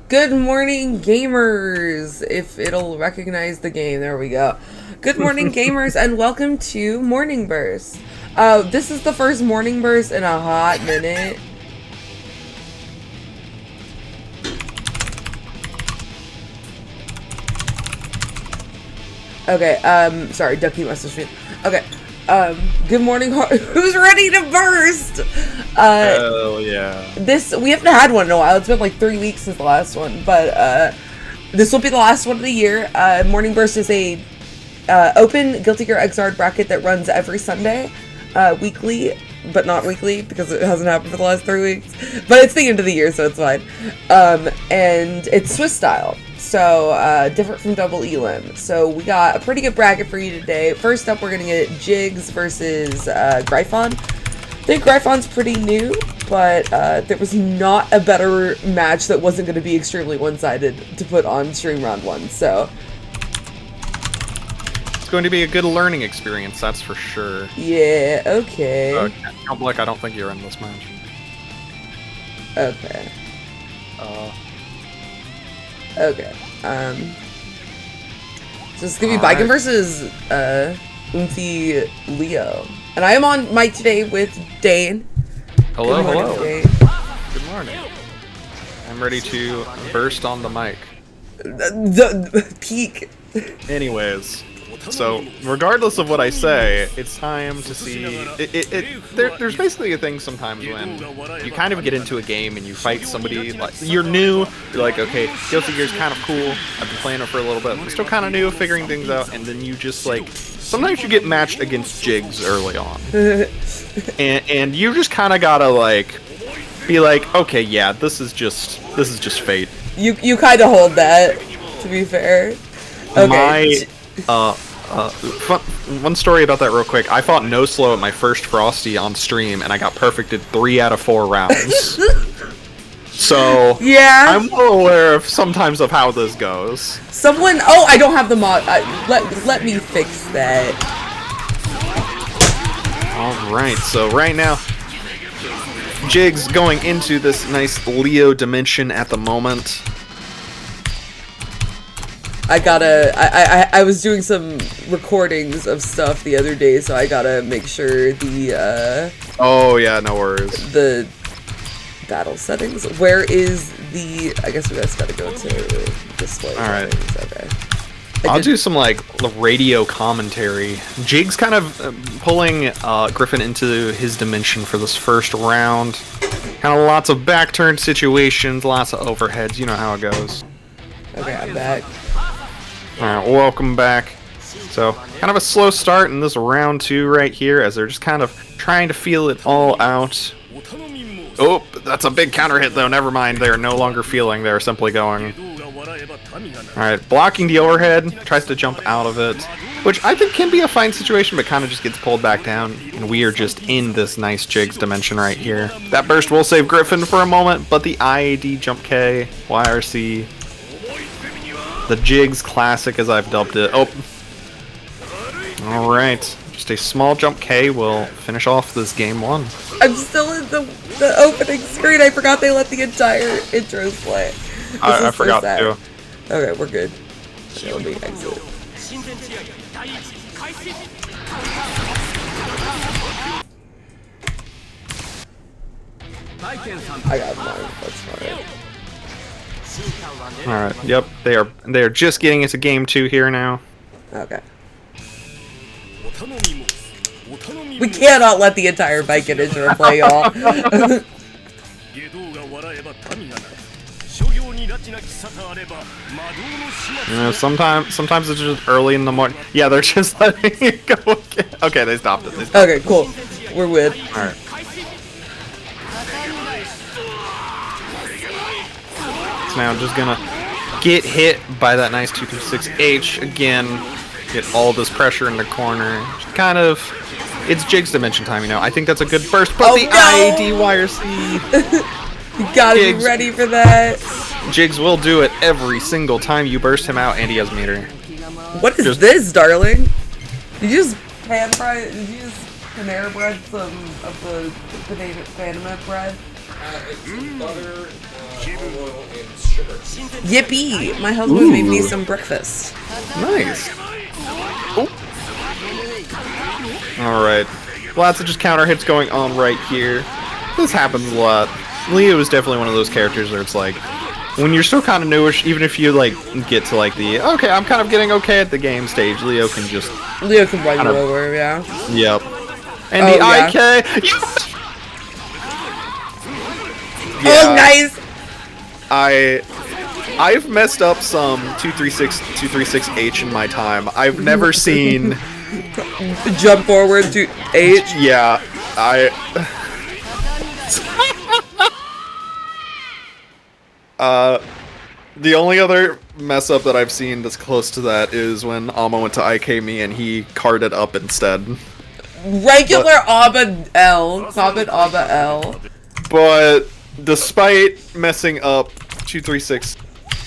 Good morning, gamers! If it'll recognize the game, there we go. Good morning, gamers, and welcome to Morning Burst. This is the first Morning Burst in a hot minute. Okay, sorry, Ducky messaged me. Okay, good morning, who's ready to burst? Oh, yeah. We haven't had one in a while. It's been like 3 weeks since the last one, but, this will be the last one of the year. Morning Burst is a, open Guilty Gear Xrd bracket that runs every Sunday, weekly, but not weekly because it hasn't happened for the last 3 weeks. But it's the end of the year, so it's fine. And it's Swiss style, so different from double elim. So we got a pretty good bracket for you today. First up, we're gonna get Jigs versus Gryphon. I think Gryphon's pretty new, but there was not a better match that wasn't going to be extremely one-sided to put on stream round 1, so... It's going to be a good learning experience, that's for sure. Yeah, okay. Count Black, I don't think you're in this match. Okay. Okay, so it's going to be Biken versus, Umfi Leo. And I am on mic today with Dane. Hello, hello. Dane. Good morning. I'm ready to burst on the mic. Peak. Anyways, so regardless of what I say, it's time to see. There's basically a thing sometimes when you kind of get into a game and you fight somebody like you're new. You're like, okay, Guilty Gear's kind of cool. I've been playing it for a little bit. I'm still kind of new, figuring things out, and then you just like. Sometimes you get matched against Jigs early on, and you just kind of gotta like be like, okay, yeah, this is just fate. You kind of hold that, to be fair. Okay. One story about that real quick. I fought No Slow at my first Frosty on stream, and I got perfected 3 out of 4 rounds. So yeah, I'm well aware of sometimes of how this goes. Someone, oh, I don't have the mod. Let me fix that. All right, so right now, Jigs going into this nice Leo dimension at the moment. I was doing some recordings of stuff the other day, so I gotta make sure the oh yeah, no worries. The battle settings. Where is the? I guess we just gotta go to display. All right. Settings. Okay. I'll do some like radio commentary. Jigs kind of pulling Griffin into his dimension for this first round. Kind of lots of back-turn situations, lots of overheads. You know how it goes. Okay, I'm back. All right, welcome back. So kind of a slow start in this round 2 right here, as they're just kind of trying to feel it all out. Oh, that's a big counter hit though, never mind, they're no longer feeling, they're simply going. Alright, blocking the overhead, tries to jump out of it, which I think can be a fine situation, but kind of just gets pulled back down, and we are just in this nice Jigs dimension right here. That burst will save Griffin for a moment, but the IAD jump K, YRC, the Jigs classic as I've dubbed it. Oh, alright. Just a small jump K will finish off this game 1. I'm still in the opening screen. I forgot they let the entire intros play. I forgot too. Okay, we're good. Okay, let me exit. I got mine. That's fine. Alright, yep, they are just getting into game 2 here now. Okay. We cannot let the entire Biken intro play, y'all. You know, sometimes it's just early in the morning. Yeah, they're just letting it go again. Okay, they stopped it. Okay, cool. We're with. Alright. So now I'm just gonna get hit by that nice 236H again. Get all this pressure in the corner. Just kind of, it's Jigs dimension time, you know. I think that's a good burst, but the IAD YRC. You gotta be ready for that. Jigs will do it every single time you burst him out, and he has meter. What is this, darling? Did you just pan fry? Did you just Panera bread some of the Panama bread? It's butter, oil, and sugar. Yippee! My husband made me some breakfast. Nice. Oh. Alright. Lots of just counter hits going on right here. This happens a lot. Leo is definitely one of those characters where it's like, when you're still kind of newish, even if you like get to like the, okay, I'm kind of getting okay at the game stage, Leo can run you over, yeah. Yep. And the IK. Oh, nice. I've messed up some 236H in my time. I've never seen jump forward to H. Yeah, The only other mess up that I've seen that's close to that is when Alma went to IK me and he carded up instead. Regular Abba L. Common Abba L. But despite messing up 236,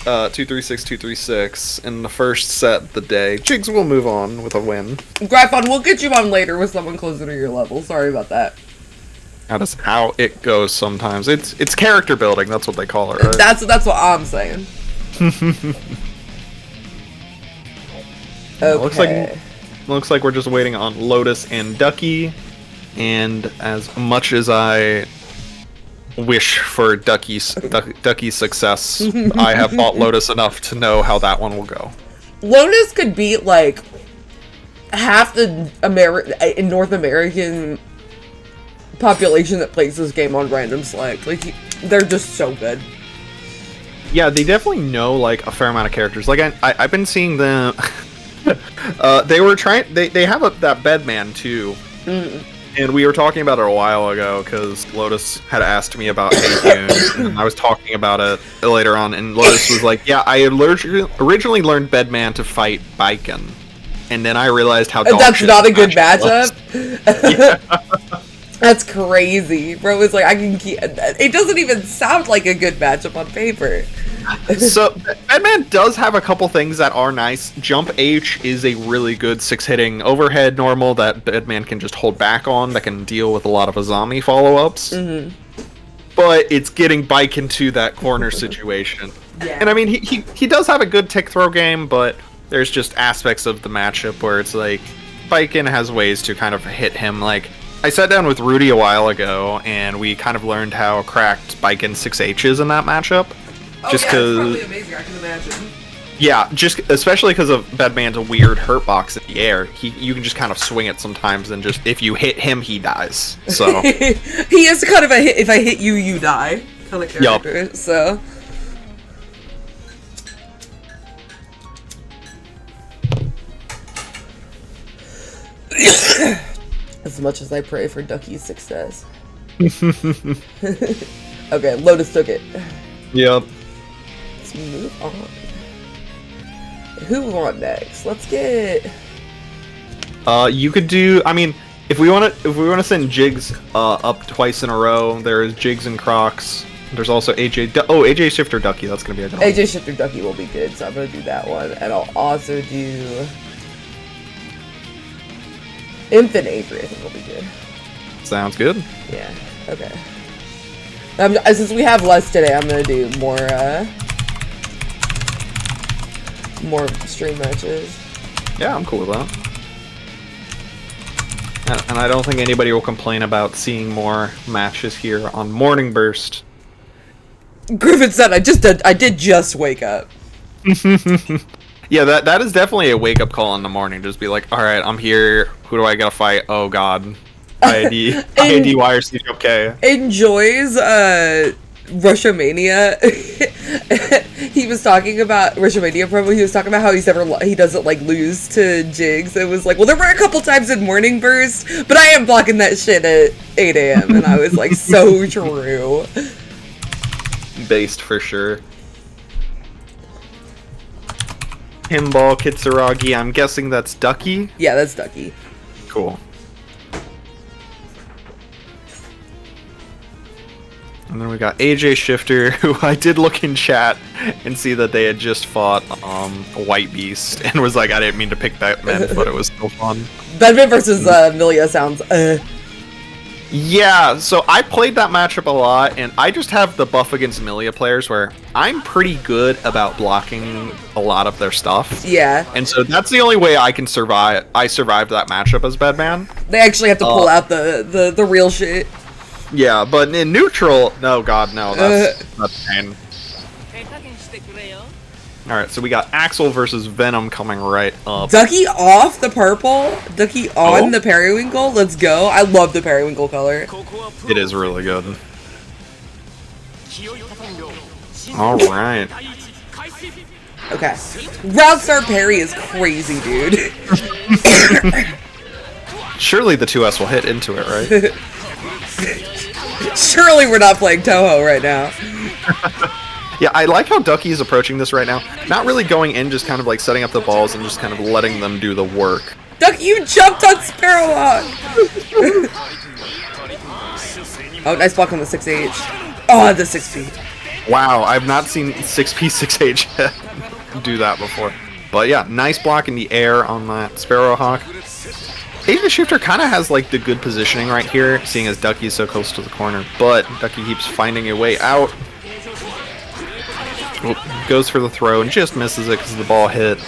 236 in the first set of the day, Jigs will move on with a win. Gryphon, we'll get you on later with someone closer to your level. Sorry about that. That is how it goes sometimes. It's character building, that's what they call it, right? That's what I'm saying. Okay. Looks like we're just waiting on Lotus and Ducky, and as much as I wish for Ducky's success, I have fought Lotus enough to know how that one will go. Lotus could beat like half the North American population that plays this game on random select. Like they're just so good. Yeah, they definitely know like a fair amount of characters. Like I've been seeing them. They were trying. They have that Bedman too, and we were talking about it a while ago because Lotus had asked me about Haytune, and I was talking about it later on, and Lotus was like, "Yeah, I originally learned Bedman to fight Baiken, and then I realized how that's not a good matchup." Yeah. That's crazy, bro. It's like I can keep. It doesn't even sound like a good matchup on paper. So Bedman does have a couple things that are nice. Jump H is a really good 6-hitting overhead normal that Bedman can just hold back on. That can deal with a lot of Azami follow-ups. But it's getting Bike into that corner situation. Yeah. And I mean, he does have a good tick throw game, but there's just aspects of the matchup where it's like Baiken has ways to kind of hit him. Like I sat down with Rudy a while ago, and we kind of learned how cracked Baiken 6H is in that matchup. Just because, probably amazing. I can imagine. Yeah, just especially because of Bedman's a weird hurt box in the air. You can just kind of swing it sometimes, and just if you hit him, he dies. So he is kind of a hit. If I hit you, you die kind of character. Yep. So. As much as I pray for Ducky's success. Okay, Lotus took it. Yep. Let's move on. Who we want next? Let's get. You could do. I mean, if we want to send Jigs up twice in a row, there's Jigs and Crocs. There's also AJ. AJ Shifter Ducky. That's gonna be a good one. AJ Shifter Ducky will be good, so I'm gonna do that one, and I'll also do. Infant Avery, I think will be good. Sounds good. Yeah. Okay. Since we have less today, I'm gonna do more stream matches. Yeah, I'm cool with that. And I don't think anybody will complain about seeing more matches here on Morning Burst. Griffin said, "I did just wake up." Yeah, that is definitely a wake up call in the morning. Just be like, all right, I'm here. Who do I gotta fight? Oh God, IAD YRC okay. Enjoys Russia Mania. He was talking about Russia Mania promo. He was talking about how he doesn't like lose to Jigs. It was like, well, there were a couple times in Morning Burst, but I am blocking that shit at 8 a.m. and I was like, so true. Based for sure. Pinball Kitsuragi, I'm guessing that's Ducky? Yeah, that's Ducky. Cool. And then we got AJ Shifter, who I did look in chat and see that they had just fought White Beast, and was like, I didn't mean to pick Batman, but it was so fun. Batman versus Milia sounds Yeah, so I played that matchup a lot, and I just have the buff against Milia players where I'm pretty good about blocking a lot of their stuff. Yeah. And so that's the only way I can survive. I survived that matchup as Bedman. They actually have to pull out the real shit. Yeah, but in neutral, no, God, no, that's pain. Alright, so we got Axel versus Venom coming right up. Ducky off the purple, Ducky on the periwinkle. Let's go. I love the periwinkle color. It is really good. Alright. Okay. Round start parry is crazy, dude. Surely the 2S will hit into it, right? Surely we're not playing Toho right now. Yeah, I like how Ducky is approaching this right now. Not really going in, just kind of like setting up the balls and just kind of letting them do the work. Ducky, you jumped on Sparrowhawk! Oh, nice block on the 6H. Oh, the 6P. Wow, I've not seen 6P, 6H do that before. But yeah, nice block in the air on that Sparrowhawk. Asian Shifter kind of has like the good positioning right here, seeing as Ducky is so close to the corner. But Ducky keeps finding a way out. Goes for the throw and just misses it because the ball hit.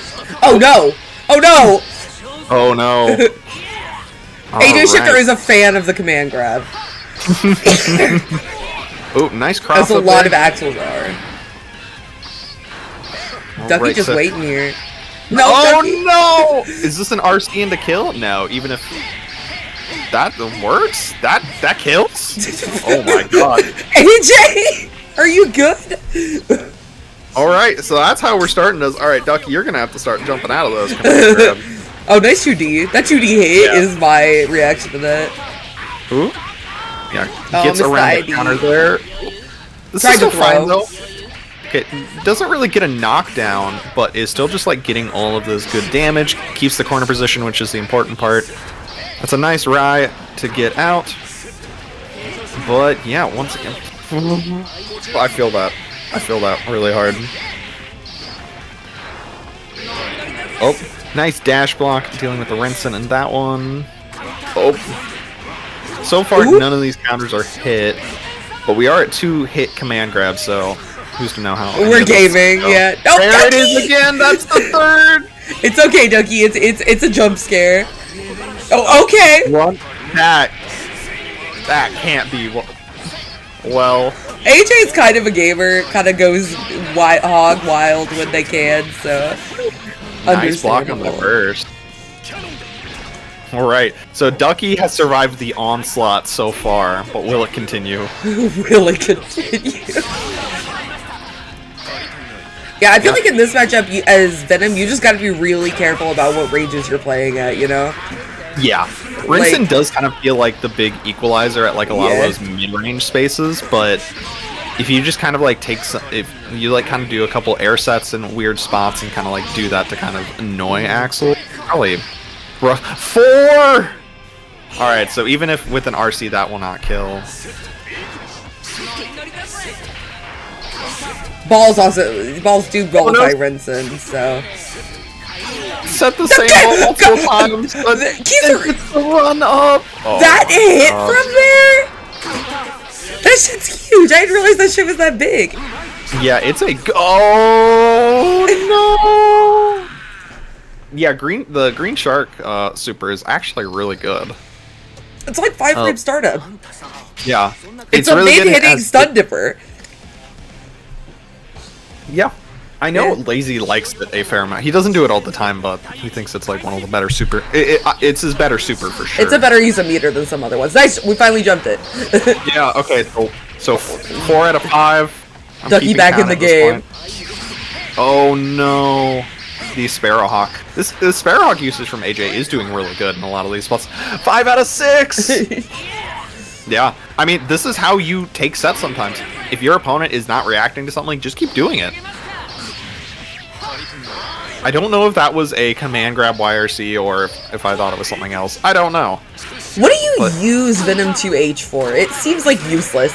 Oh no! Oh no! Oh no. AJ Shifter is a fan of the command grab. Oh, nice cross. That's a lot of Axles are. Ducky right, just so waiting here. No, oh Ducky. no! Is this an RC into kill? No, even if that works, that kills. Oh my god. AJ, are you good? All right, so that's how we're starting this. All right, Ducky, you're gonna have to start jumping out of those. Command grab. Oh, nice 2D. That 2D hit is my reaction to that. Ooh. Yeah, Oh, gets missed around the the ID. counter there. This Tried is to still fine throw. though. Okay, doesn't really get a knockdown, but is still just like getting all of this good damage. Keeps the corner position, which is the important part. That's a nice ride to get out. But yeah, once again, I feel that. I feel that really hard. Oh, nice dash block dealing with the Renson in that one. Oh. So far, Ooh. none of these counters are hit, but we are at 2 hit command grabs, so who's to know how? any We're of this gaming, go. yeah. Oh, There Ducky! it is again. That's the third. It's okay, Ducky. It's a jump scare. Oh, okay. One. That can't be. Well, AJ's kind of a gamer. Kind of goes hog wild when they can. So nice block on the understandable. first. All right, so Ducky has survived the onslaught so far, but will it continue? Really continue. Yeah, I feel like in this matchup, as Venom, you just gotta be really careful about what ranges you're playing at, you know? Yeah, Rinson does kind of feel like the big equalizer at like a lot of those mid-range spaces, but if you just kind of like take some, if you like kind of do a couple air sets in weird spots and kind of like do that to kind of annoy Axel, probably rough. 4! Alright, so even if with an RC that will not kill. Balls do go Oh, no. by Renson, so. Set the same ball multiple times, but Keith, it's the run up. Oh, that hit from there? That shit's huge. I didn't realize that shit was that big. yeah, it's a oh no. Yeah, the green shark super is actually really good. It's like 5 frame startup. Yeah, It's a really good mid-hitting as- stun dipper. Yeah, I know Yeah. Lazy likes it a fair amount. He doesn't do it all the time, but he thinks it's like one of the better super. It's his better super for sure. It's a better use of meter than some other ones. Nice, we finally jumped it. Yeah. Okay. So 4 out of 5. I'm Ducky keeping back count in the at this game. point. Oh no. The Sparrowhawk. The Sparrowhawk usage from AJ is doing really good in a lot of these spots. 5 out of 6! Yeah. I mean, this is how you take sets sometimes. If your opponent is not reacting to something, just keep doing it. I don't know if that was a command grab YRC or if I thought it was something else. I don't know. What do you use Venom 2H for? It seems like useless.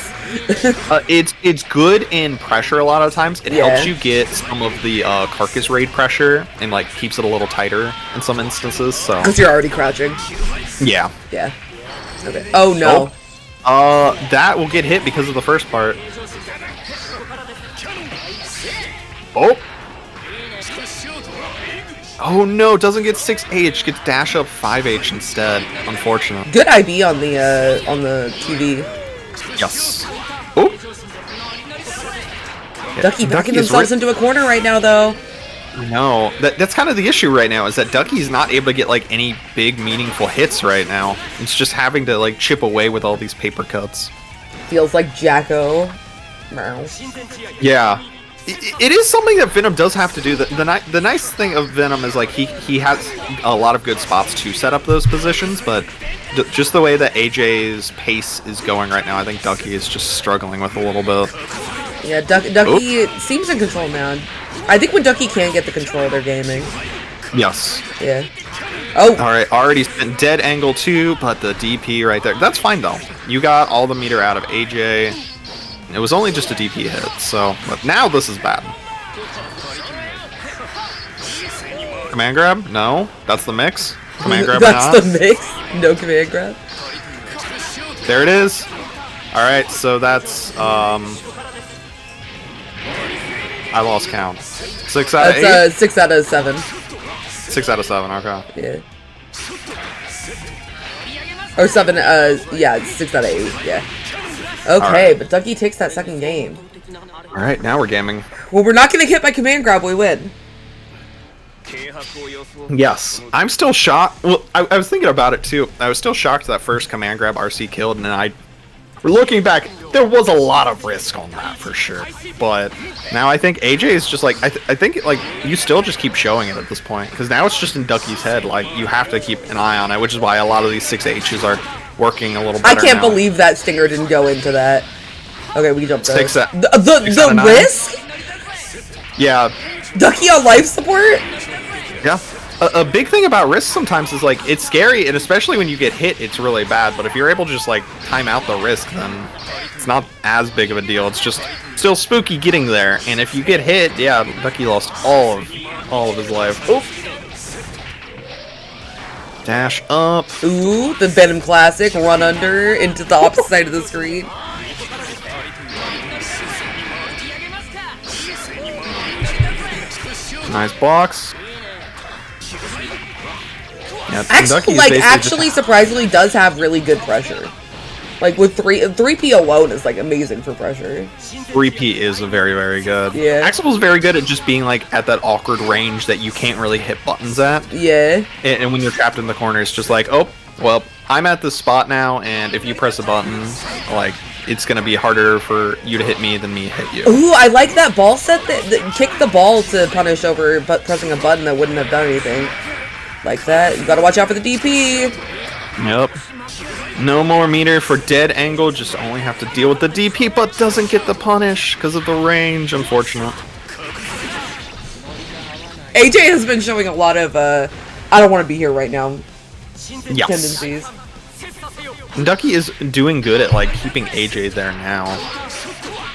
It's good in pressure a lot of times. It Yeah. helps you get some of the carcass raid pressure and like keeps it a little tighter in some instances. So Because you're already crouching. yeah. Yeah. Okay. Oh no. That will get hit because of the first part. Oh. Oh no, doesn't get 6H, gets dash up 5H instead, unfortunately. Good IB on the TV. Yes. Oh. Ducky backing is themselves into a corner right now, though. No, that's kind of the issue right now, is that Ducky's not able to get like any big meaningful hits right now. It's just having to like chip away with all these paper cuts. Feels like Jacko. Meow. Yeah. It is something that Venom does have to do. The nice thing of Venom is like he has a lot of good spots to set up those positions, but just the way that AJ's pace is going right now, I think Ducky is just struggling with a little bit. Yeah, Ducky seems in control now. I think when Ducky can get the control, they're gaming. Yes. Yeah. Oh. All right, already spent dead angle too, but the DP right there. That's fine though. You got all the meter out of AJ. It was only just a DP hit, so but now this is bad. Command grab? No, that's the mix. Command grab. That's the mix. No command grab. There it is. All right, so that's I lost count. 6 out of 8. That's 6 out of 7. 6 out of 7. Okay. Yeah. Or 7. Yeah, 6 out of 8. Yeah. Okay, right. but Ducky takes that second game. All right, now we're gaming. Well, we're not gonna hit by command grab. We win. Yes, I'm still shocked. Well, I was thinking about it too. I was still shocked that first command grab RC killed, and then looking back, there was a lot of risk on that for sure. But now I think AJ is just like I think like you still just keep showing it at this point because now it's just in Ducky's head. Like you have to keep an eye on it, which is why a lot of these 6Hs are working a little better. I can't now. believe that Stinger didn't go into that. Okay, we jumped there. The risk? Yeah. Ducky on life support? Yeah. A big thing about risk sometimes is like it's scary, and especially when you get hit, it's really bad. But if you're able to just like time out the risk, then it's not as big of a deal. It's just still spooky getting there. And if you get hit, yeah, Ducky lost all of his life. Oof. Dash up. Ooh, the Venom classic, run under into the opposite side of the screen. Nice box. Yeah, actually, surprisingly, does have really good pressure. Like with 3P alone is like amazing for pressure. 3P is very, very good. Yeah. Axel's very good at just being like at that awkward range that you can't really hit buttons at. Yeah. And when you're trapped in the corner, it's just like, oh, well, I'm at this spot now, and if you press a button, like it's gonna be harder for you to hit me than me hit you. Ooh, I like that ball set that kicked the ball to punish over pressing a button that wouldn't have done anything. Like that. You gotta watch out for the DP. Yep. No more meter for dead angle, just only have to deal with the DP, but doesn't get the punish because of the range, unfortunate. AJ has been showing a lot of, I don't want to be here right now Yes. tendencies. Ducky is doing good at like keeping AJ there now.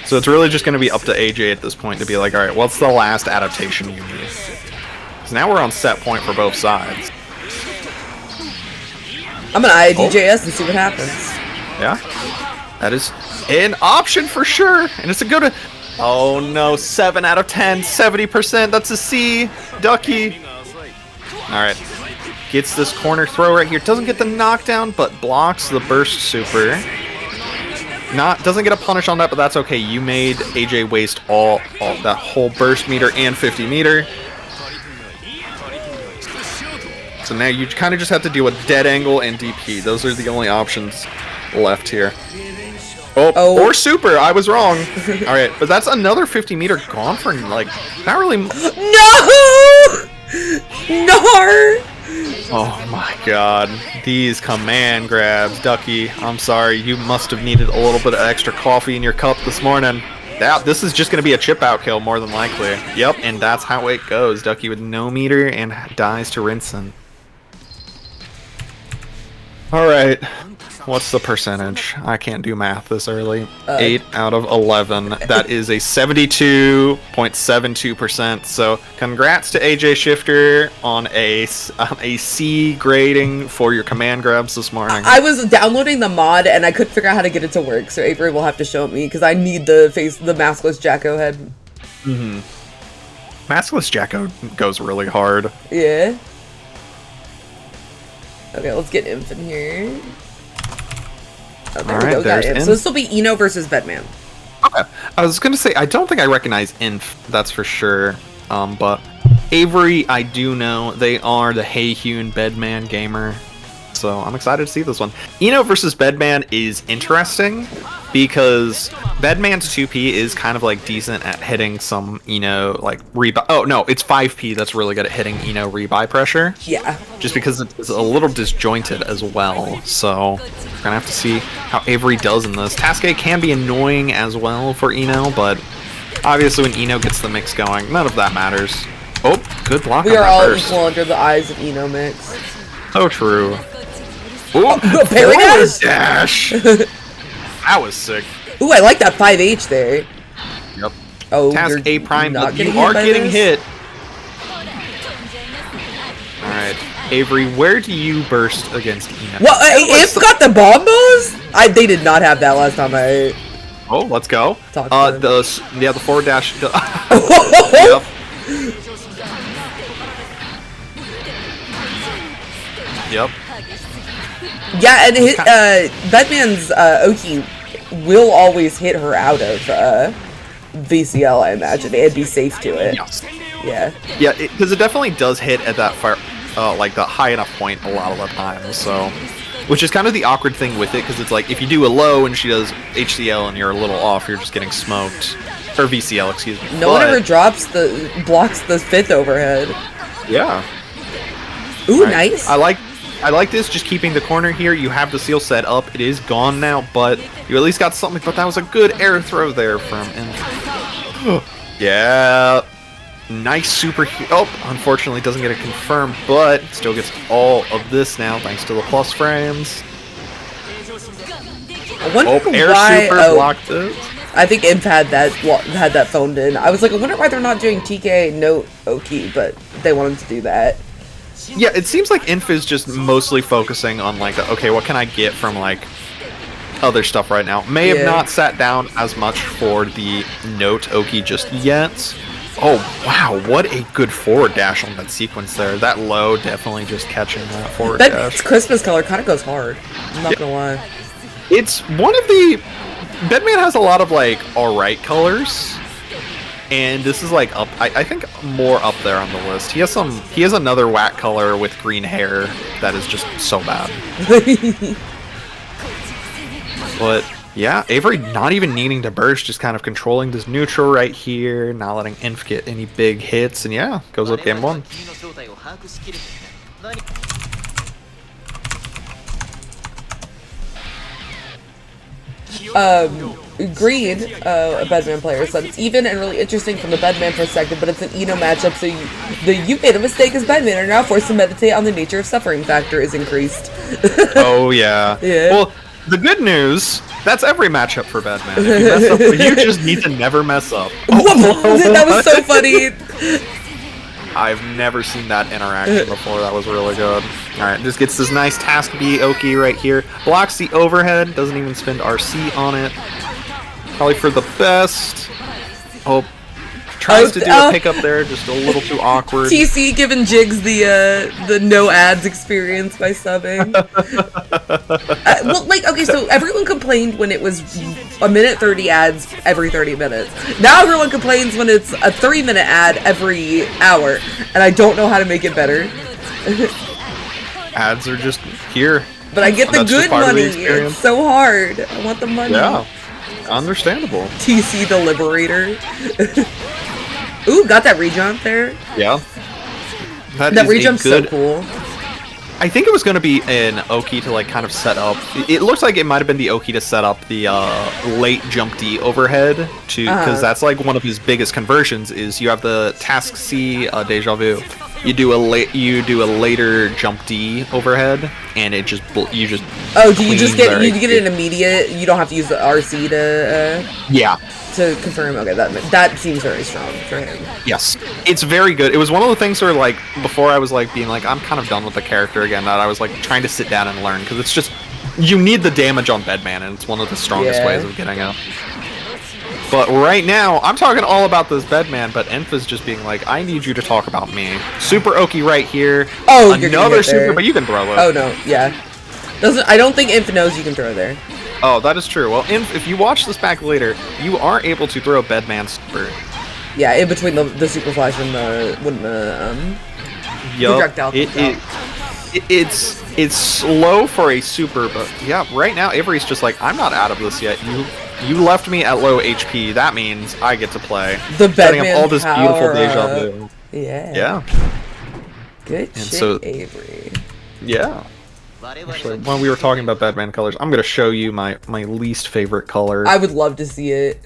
So it's really just going to be up to AJ at this point to be like, alright, what's the last adaptation you need? Because now we're on set point for both sides. I'm gonna IDJS and see what happens. Yeah, that is an option for sure, and it's a good. Oh no, 7 out of 10, 70%. That's a C. Ducky. All right, gets this corner throw right here. Doesn't get the knockdown, but blocks the burst super. Doesn't get a punish on that, but that's okay. You made AJ waste all that whole burst meter and 50 meter. So now you kind of just have to deal with dead angle and DP. Those are the only options left here. Oh. Or super. I was wrong. All right, but that's another 50 meter gone for like not really. No. No. Oh my God, these command grabs, Ducky. I'm sorry, you must have needed a little bit of extra coffee in your cup this morning. This is just going to be a chip out kill more than likely. Yep, and that's how it goes. Ducky with no meter and dies to Rinsen. Alright, what's the percentage? I can't do math this early. 8 out of 11. That is a 72.72%. So congrats to AJ Shifter on a C grading for your command grabs this morning. I was downloading the mod and I couldn't figure out how to get it to work, so Avery will have to show it me because I need the maskless Jacko head. Mm-hmm. Maskless Jacko goes really hard. Yeah. Okay, let's get Inf in here. Oh, there we go, got Inf. So this will be Eno versus Bedman. Okay. I was going to say, I don't think I recognize Inf, that's for sure. But Avery, I do know. They are the Hey-Hewn Bedman gamer. So I'm excited to see this one. Eno versus Bedman is interesting because Bedman's 2P is kind of like decent at hitting some like rebuy. Oh no, it's 5P that's really good at hitting rebuy pressure. Yeah. Just because it's a little disjointed as well. So we're gonna have to see how Avery does in this. Task A can be annoying as well for but obviously when gets the mix going, none of that matters. Oh, good block. We on are that all burst. equal under the eyes of Mix. So true. Oh, parry forward dash! dash. That was sick. Ooh, I like that 5H there. Yep. Oh, Task A prime, not but getting you hit are by getting this? hit. Alright, Avery, where do you burst against Well, If got the bombos? They did not have that last time I... Oh, let's go. Talk to him. The forward dash. Yep. Yep. Yeah, and Bedman's Oki will always hit her out of VCL, I imagine. It'd be safe to it. Yes. Yeah. Yeah, because it definitely does hit at that far, like the high enough point a lot of the time. So, which is kind of the awkward thing with it, because it's like if you do a low and she does HCL and you're a little off, you're just getting smoked, or VCL, excuse me. No one ever blocks the 5th overhead. Yeah. Ooh, Right. nice. I like this, just keeping the corner here. You have the seal set up. It is gone now, but you at least got something. But that was a good air throw there from yeah. Nice super. Oh, unfortunately doesn't get it confirmed, but still gets all of this now thanks to the plus frames. I wonder Air why. super blocked it. I think Imp had that phoned in. I was like, I wonder why they're not doing TK no Oki, but they wanted to do that. Yeah, it seems like Inf is just mostly focusing on like, okay, what can I get from like other stuff right now? May have not sat down as much for the note Oki just yet. Oh wow, what a good forward dash on that sequence there. That low definitely just catching that forward dash. Christmas color kind of goes hard. I'm not gonna lie. It's one of the Bedman has a lot of like alright colors. And this is like up, I think more up there on the list. He has another whack color with green hair that is just so bad. But yeah, Avery not even needing to burst, just kind of controlling this neutral right here, not letting Inf get any big hits, and yeah, goes up game 1. Green, a Bedman player, said it's even and really interesting from the Bedman perspective, but it's an Eno matchup, so you made a mistake as Bedman are now forced to meditate on the nature of suffering factor is increased. Oh yeah. Yeah. Well, the good news, that's every matchup for Bedman. If you mess up, you just need to never mess up. That was so funny. I've never seen that interaction before. That was really good. Alright, this gets this nice Task B Oki right here. Blocks the overhead, doesn't even spend RC on it. Probably for the best. Oh, tries to do a pickup there, just a little too awkward. TC giving Jigs the no ads experience by subbing. Well, like, okay, so everyone complained when it was a minute 30 ads every 30 minutes. Now everyone complains when it's a 3-minute ad every hour, and I don't know how to make it better. Ads are just here. But I get the That's just good part of the money. experience. It's so hard. I want the money. Yeah, understandable. TC the Liberator. Ooh, got that rejump there. Yeah. That is a rejump's so good- cool. I think it was going to be an Oki to like kind of set up. It looks like it might have been the Oki to set up the late jump D overhead to because that's like one of his biggest conversions. Is you have the Task C Deja Vu. You do a later jump D overhead, and it just you just. Oh, do you just get an immediate? You don't have to use the RC to. Yeah. To confirm, okay, that seems very strong for him. Yes, it's very good. It was one of the things where, like, before I was like being like, I'm kind of done with the character again. That I was like trying to sit down and learn because it's just you need the damage on Bedman, and it's one of the strongest ways of getting up. But right now, I'm talking all about this Bedman, but Enf is just being like, I need you to talk about me. Super Oki right here. Oh, another super, but you can throw it. Oh no, yeah. I don't think Imp knows you can throw there. Oh, that is true. Well, if you watch this back later, you are able to throw Bedman super. Yeah, in between the super flash and the projectile. It's slow for a super, but yeah, right now Avery's just like, I'm not out of this yet. You left me at low HP. That means I get to play. The Setting up Batman all this beautiful power deja up. vu. Yeah. Yeah. Good And shit, so- Avery. Yeah. Actually, when we were talking about Batman colors, I'm gonna show you my least favorite color. I would love to see it.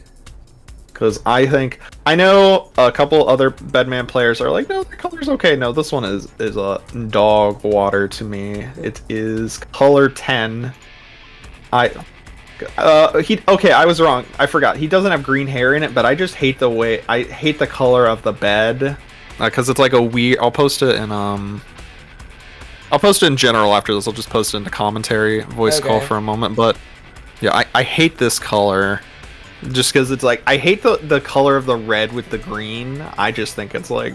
Because I know a couple other Batman players are like, no, the color's okay. No, this one is a dog water to me. It is color 10. I was wrong. I forgot. He doesn't have green hair in it, but I just hate the color of the bed. Because it's like a weird. I'll post it in general after this. I'll just post it in the commentary voice call for a moment. But yeah, I hate this color. Just because it's like, I hate the color of the red with the green. I just think it's like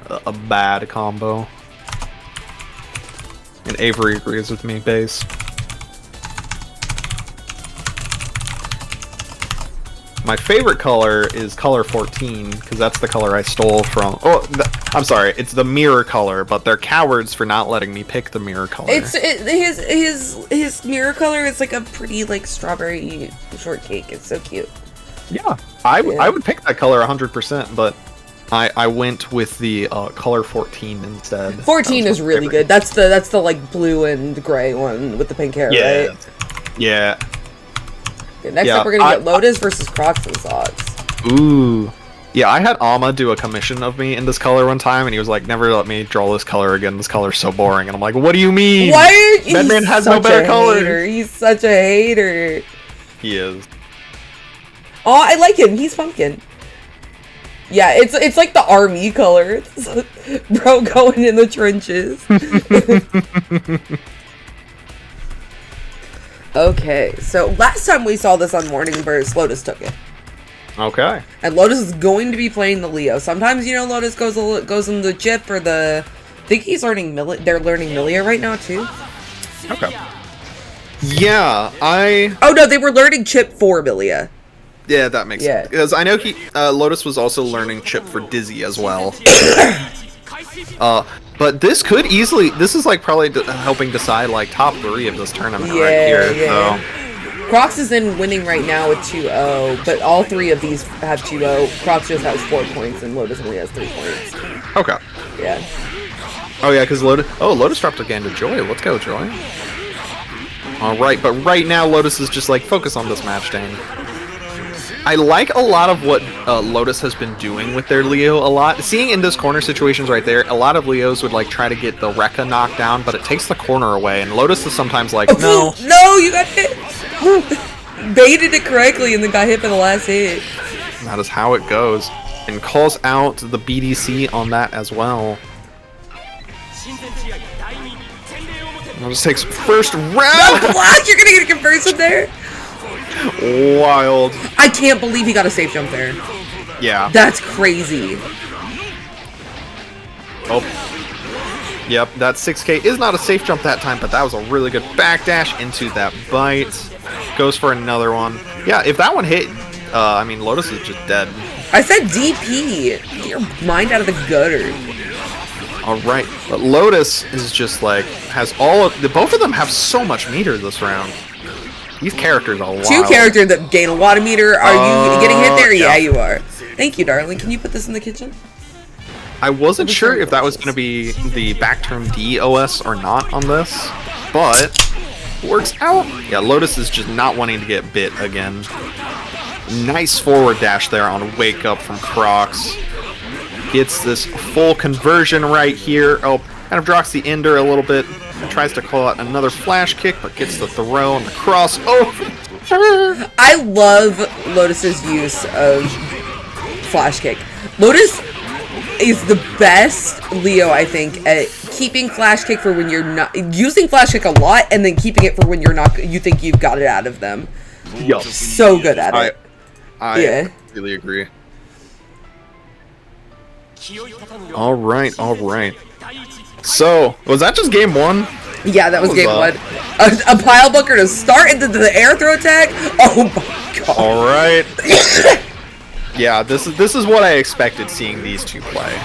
a bad combo. And Avery agrees with me, base. My favorite color is color 14, because that's the color I stole from... I'm sorry, it's the mirror color, but they're cowards for not letting me pick the mirror color. His mirror color is like a pretty like strawberry shortcake. It's so cute. Yeah, I would pick that color 100%, but I went with the color 14 instead. 14 is really good. That's the like blue and gray one with the pink hair, right? Yeah. Okay, next up, we're gonna get Lotus versus Crocs and Socks. Ooh. Yeah, I had Alma do a commission of me in this color one time, and he was like, never let me draw this color again. This color's so boring. And I'm like, what do you mean? Why are you? Batman has no better color. He's such a hater. He is. Oh, I like him. He's pumpkin. Yeah, it's like the army color. Bro going in the trenches. Okay, so last time we saw this on Morning Burst, Lotus took it. Okay. And Lotus is going to be playing the Leo. Sometimes, you know, Lotus goes in the Chip or the... I think he's learning they're learning Milia right now, too. Okay. Yeah, Oh, no, they were learning Chip for Milia. Yeah, that makes sense. Because I know Lotus was also learning Chip for Dizzy as well. But this could easily... This is, like, probably helping decide, like, top 3 of this tournament right here. Yeah. So. Crocs is in winning right now with 2-0, but all 3 of these have 2-0. Crocs just has 4 points, and Lotus only has 3 points. Okay. Yeah. Oh, yeah, because Lotus dropped again to Joy. Let's go, Joy. Alright, but right now, Lotus is just, like, focus on this match, Dane. I like a lot of what Lotus has been doing with their Leo a lot. Seeing in this corner situations right there, a lot of Leos would like try to get the Rekka knocked down, but it takes the corner away, and Lotus is sometimes like, no. No, you got hit! Baited it correctly and then got hit by the last hit. That is how it goes. And calls out the BDC on that as well. It just takes first round! No, Flash! You're gonna get a conversion there? Wild. I can't believe he got a safe jump there. Yeah. That's crazy. Oh. Yep, that 6K is not a safe jump that time, but that was a really good backdash into that bite. Goes for another one. Yeah, if that one hit, I mean, Lotus is just dead. I said DP. Get your mind out of the gutter. Alright, but Lotus is just like, has both of them have so much meter this round. These characters are wild. 2 characters that gain a lot of meter. Are you getting hit there? Yeah, you are. Thank you, darling. Can you put this in the kitchen? I wasn't sure if that was going to be the back term D OS or not on this, but works out. Yeah, Lotus is just not wanting to get bit again. Nice forward dash there on Wake Up from Crocs. Gets this full conversion right here. Oh, kind of drops the ender a little bit. Tries to call out another flash kick, but gets the throw and the cross. Oh! I love Lotus's use of flash kick. Lotus is the best Leo, I think, at keeping flash kick for when you're not using flash kick a lot, and then keeping it for when you think you've got it out of them. Yup. So good at it. I really agree. Alright. So, was that just game 1? Yeah, that was game 1. A pile bunker to start into the air throw attack? Oh my god. Alright. Yeah, this is what I expected seeing these two play.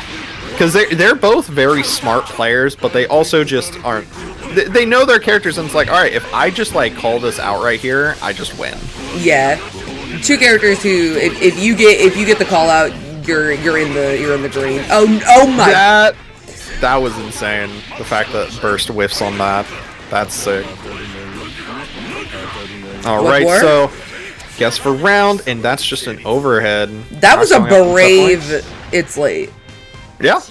Because they're both very smart players, but they also just aren't... They know their characters, and it's like, alright, if I just, like, call this out right here, I just win. Yeah. two characters who, if you get the call out, you're in the green. Oh my! That was insane. The fact that Burst whiffs on that. That's sick. Alright, so guess for round, and that's just an overhead. That was a brave it's late. Yeah.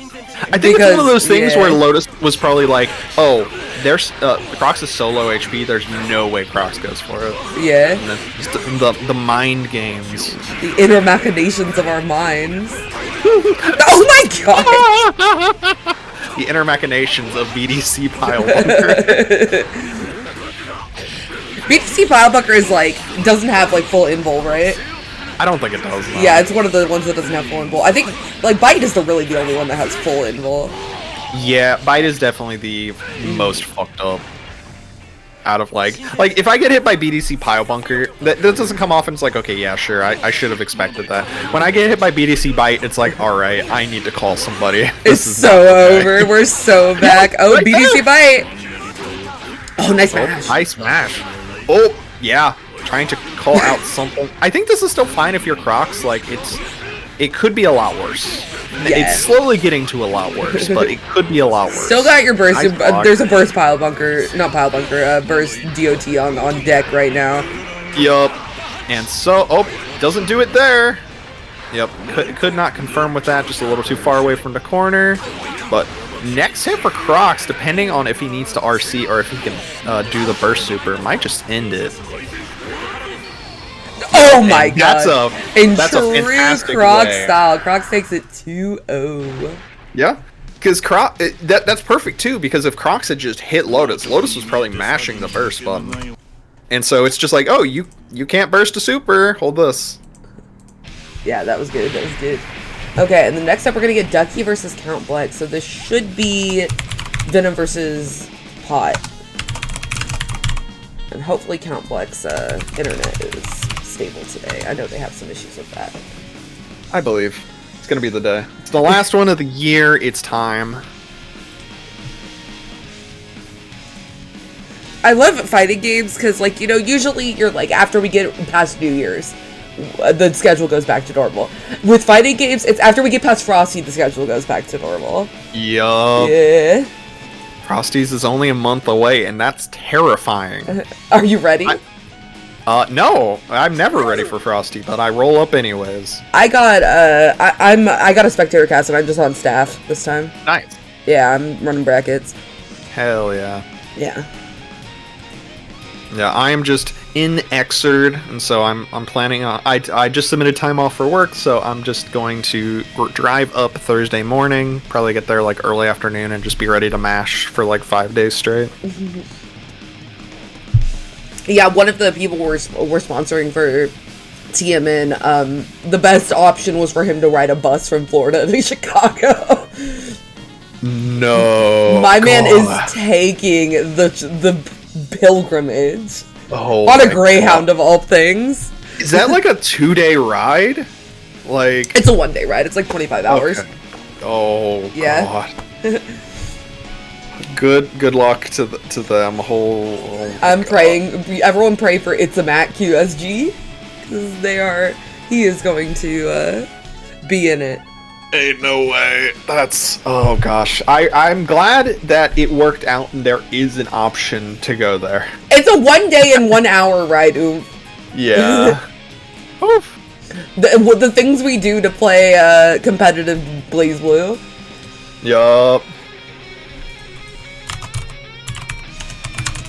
I think it's one of those things where Lotus was probably like, oh, there's Crocs is so low HP, there's no way Crocs goes for it. Yeah. And then just the mind games. The inner machinations of our minds. Oh my god! The inner machinations of BDC Pile Bunker. BDC Pile Bunker is like, doesn't have like full invul, right? I don't think it does. No. Yeah, it's one of the ones that doesn't have full invul. I think like Bite is really the only one that has full invul. Yeah, Bite is definitely the most fucked up. Out of like if I get hit by BDC Pile Bunker, that doesn't come off and it's like, okay, yeah, sure, I should have expected that. When I get hit by BDC Bite, it's like, alright, I need to call somebody. It's so over. We're so back. Oh, right BDC Bite! Oh, nice smash. Nice smash. Oh, yeah. Trying to call out something. I think this is still fine if you're Crocs. Like, it could be a lot worse. Yeah. It's slowly getting to a lot worse, but it could be a lot worse. Still got your burst. There's a burst burst DOT on deck right now. Yup. And so, doesn't do it there. Yep, could not confirm with that. Just a little too far away from the corner. But next hit for Crocs, depending on if he needs to RC or if he can do the burst super, might just end it. Oh my god! That's a fantastic Crocs style. Crocs takes it 2-0. Yeah, because that's perfect too. Because if Crocs had just hit Lotus was probably mashing the burst button, and so it's just like, oh, you can't burst a super. Hold this. Yeah, that was good. That was good. Okay, and the next up we're gonna get Ducky versus Count Black. So this should be Venom versus Pot, and hopefully Count Black's internet is stable today. I know they have some issues with that. I believe it's gonna be the day. It's the last one of the year. It's time. I love fighting games because, like, you know, usually you're like, after we get past New Year's, the schedule goes back to normal. With fighting games, it's after we get past Frosty, the schedule goes back to normal. Yup. Yeah. Frosty's is only a month away, and that's terrifying. Are you ready? No, I'm never ready for Frosty, but I roll up anyways. I got I got a spectator cast, and I'm just on staff this time. Nice. Yeah, I'm running brackets. Hell yeah. Yeah. Yeah, I am just in Xrd, and so I'm planning on. I just submitted time off for work, so I'm just going to drive up Thursday morning, probably get there like early afternoon, and just be ready to mash for like 5 days straight. Yeah, one of the people we're sponsoring for TMN, the best option was for him to ride a bus from Florida to Chicago. No. My man is taking the pilgrimage on a Greyhound of all things. Is that like a 2-day ride? Like, it's a 1-day ride. It's like 25 hours. Okay. Oh yeah. God. Good luck to them. I'm praying. Everyone pray for It's a Mac QSG, because he is going to be in it. Ain't no way. That's, oh gosh. I'm glad that it worked out and there is an option to go there. It's a 1 day and 1 hour ride. Oof. Yeah. Oof. The things we do to play competitive Blaze Blue. Yup.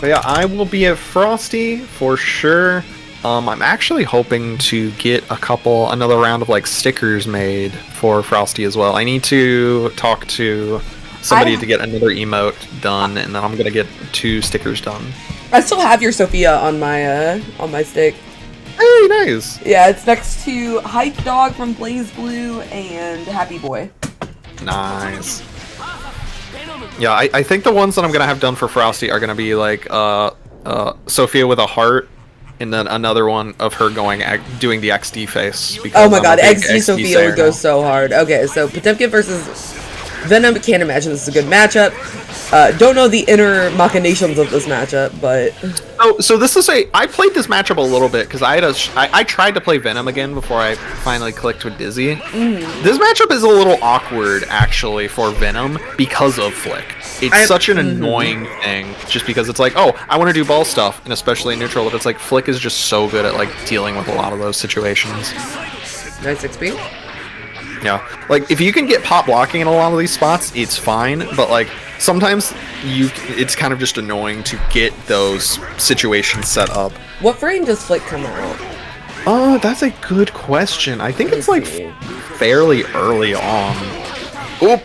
But yeah, I will be at Frosty for sure. I'm actually hoping to get another round of like stickers made for Frosty as well. I need to talk to somebody to get another emote done, and then I'm gonna get 2 stickers done. I still have your Sophia on my stick. Hey, nice. Yeah, it's next to Hype Dog from Blaze Blue and Happy Boy. Nice. Yeah, I think the ones that I'm gonna have done for Frosty are gonna be like Sophia with a heart, and then another one of her doing the XD face. Oh my god, XD Sophia would go so hard. Okay, so Potemkin versus Venom, can't imagine this is a good matchup. Don't know the inner machinations of this matchup, but... So this is I played this matchup a little bit because I tried to play Venom again before I finally clicked with Dizzy. This matchup is a little awkward actually for Venom because of Flick. It's such an annoying thing just because it's like, oh, I want to do ball stuff, and especially in neutral, but it's like Flick is just so good at like dealing with a lot of those situations. Nice XP. Yeah, like if you can get pop blocking in a lot of these spots, it's fine, but like sometimes it's kind of just annoying to get those situations set up. What frame does Flick come out? Oh, that's a good question. I think it's like fairly early on. Oop.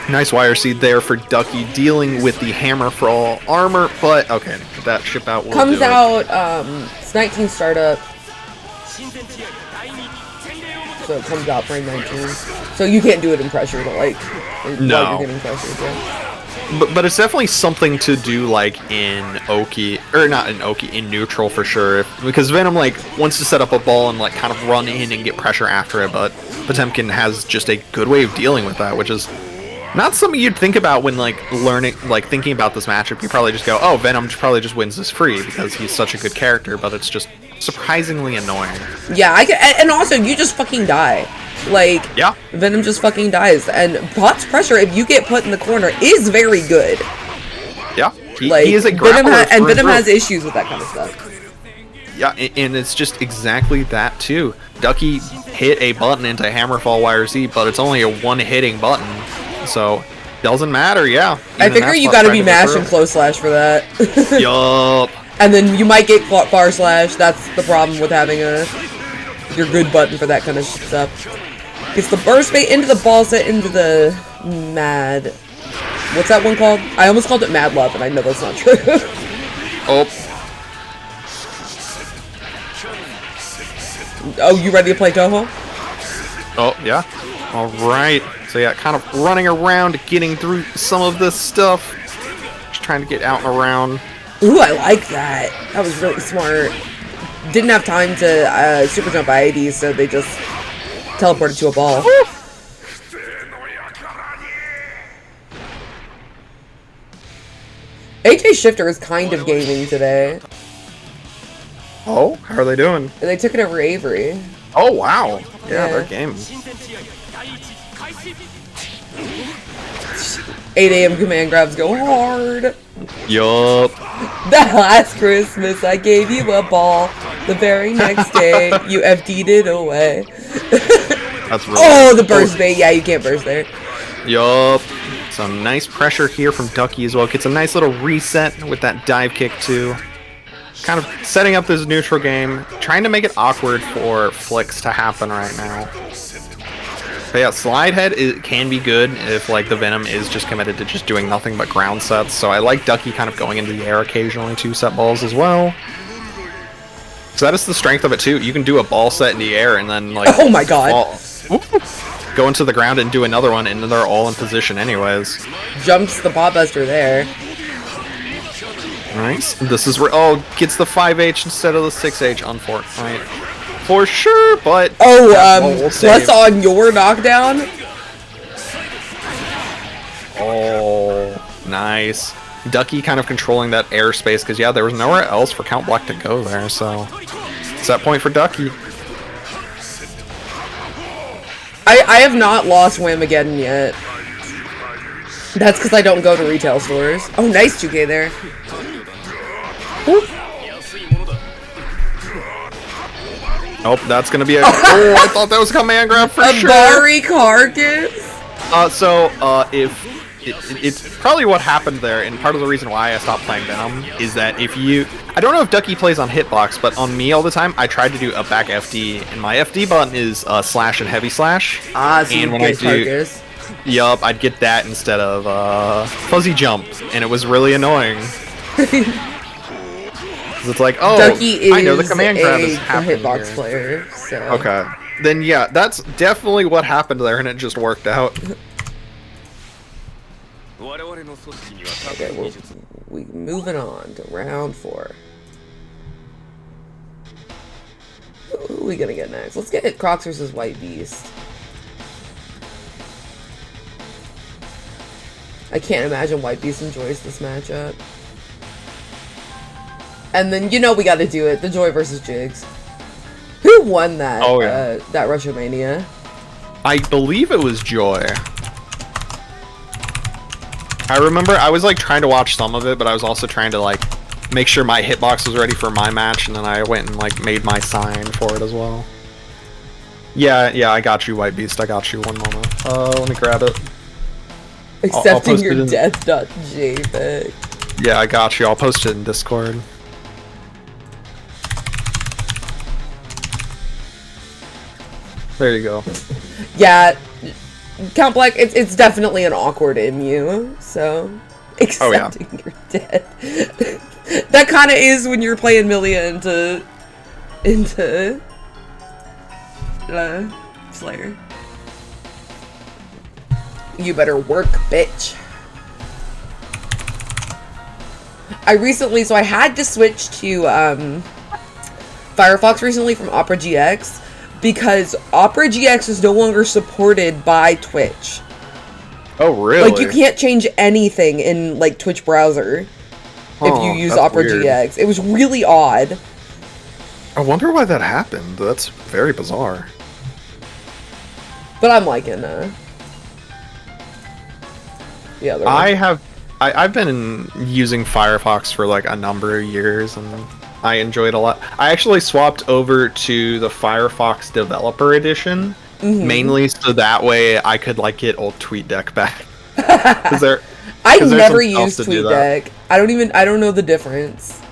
Nice wire seed there for Ducky, dealing with the hammer for all armor, but okay, that ship out will comes out, it's 19 startup. So it comes out frame 19. So you can't do it in pressure, but like no. While you're getting pressured, yeah. But it's definitely something to do like in Oki, or not in Oki, in neutral for sure. Because Venom like wants to set up a ball and like kind of run in and get pressure after it, but Potemkin has just a good way of dealing with that, which is not something you'd think about when like thinking about this matchup. You probably just go, oh, Venom probably just wins this free because he's such a good character, but it's just surprisingly annoying. Yeah, and also you just fucking die. Like, yeah. Venom just fucking dies, and Pot's pressure, if you get put in the corner, is very good. Yeah, he is a grappler. Venom has issues with that kind of stuff. Yeah, and it's just exactly that too. Ducky hit a button into Hammerfall YRZ, but it's only a one-hitting button, so doesn't matter. Yeah, I figure you gotta be mashing close slash for that. Yup. And then you might get far slash. That's the problem with having your good button for that kind of stuff. It's the burst bait into the ball set into the mad. What's that one called? I almost called it Mad Love, and I know that's not true. Oh. Oh, you ready to play Toho? Oh, yeah. All right. So yeah, kind of running around, getting through some of this stuff. Just trying to get out and around. Ooh, I like that. That was really smart. Didn't have time to super jump IAD, so they just teleported to a ball. AJ Shifter is kind of gaming today. Oh, how are they doing? They took it over Avery. Oh, wow. Yeah, they're gaming. 8 a.m. command grabs go hard. Yup. The last Christmas I gave you a ball. The very next day you FD'd it away. That's really oh, the burst bait. Yeah, you can't burst there. Yup. Some nice pressure here from Ducky as well. Gets a nice little reset with that dive kick too. Kind of setting up this neutral game. Trying to make it awkward for flicks to happen right now. But yeah, slide head can be good if like the Venom is just committed to just doing nothing but ground sets. So I like Ducky kind of going into the air occasionally to set balls as well. So that is the strength of it too. You can do a ball set in the air and then like oh my god, go into the ground and do another one, and then they're all in position anyways. Jumps the ball buster there. Nice. This is where gets the 5H instead of the 6H. Unfortunately. For sure, but plus on your knockdown. Oh, nice. Ducky kind of controlling that airspace because yeah, there was nowhere else for Count Black to go there, so it's that point for Ducky. I have not lost Whamageddon yet. That's because I don't go to retail stores. Oh, nice 2K there. Whoop. Nope, that's gonna be a. Oh, I thought that was a command grab for sure. Bari carcass. If it's probably what happened there, and part of the reason why I stopped playing Venom is that I don't know if Ducky plays on hitbox, but on me all the time, I tried to do a back FD, and my FD button is slash and heavy slash. Ah, so and when I do, carcass. Yup, I'd get that instead of fuzzy jump, and it was really annoying. It's like, oh, Ducky I know the command grab is happening hitbox here. player. So. Okay, then yeah, that's definitely what happened there, and it just worked out. Okay, we moving on to round 4. Who are we gonna get next? Let's get Crocs versus White Beast. I can't imagine White Beast enjoys this matchup. And then, you know we gotta do it. The Joy versus Jigs. Who won that, that WrestleMania? I believe it was Joy. I remember I was like trying to watch some of it, but I was also trying to like make sure my hitbox was ready for my match, and then I went and like made my sign for it as well. Yeah, I got you, White Beast. I got you. One moment. Let me grab it. Accepting your death.jpg. Yeah, I got you. I'll post it in Discord. There you go. Yeah, Count Black, it's definitely an awkward MU, so accepting your death. That kind of is when you're playing Millia into Slayer. You better work, bitch. So I had to switch to Firefox recently from Opera GX because Opera GX is no longer supported by Twitch. Oh, really? Like, you can't change anything in, like, Twitch browser if you use Opera GX. It was really odd. I wonder why that happened. That's very bizarre. But I'm liking yeah, I've been using Firefox for like a number of years, and I enjoy it a lot. I actually swapped over to the Firefox Developer Edition, mainly so that way I could like get old TweetDeck back. I never used TweetDeck. I don't know the difference.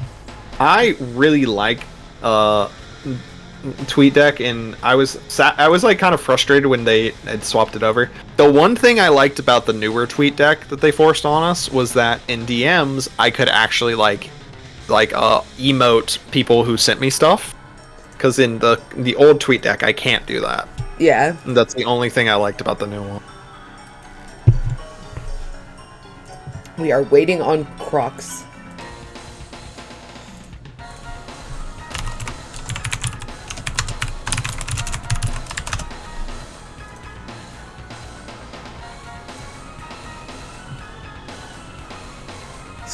I really like TweetDeck, and I was like kind of frustrated when they had swapped it over. The one thing I liked about the newer TweetDeck that they forced on us was that in DMs I could actually like emote people who sent me stuff, because in the old TweetDeck I can't do that. Yeah, and that's the only thing I liked about the new one. We are waiting on Crocs.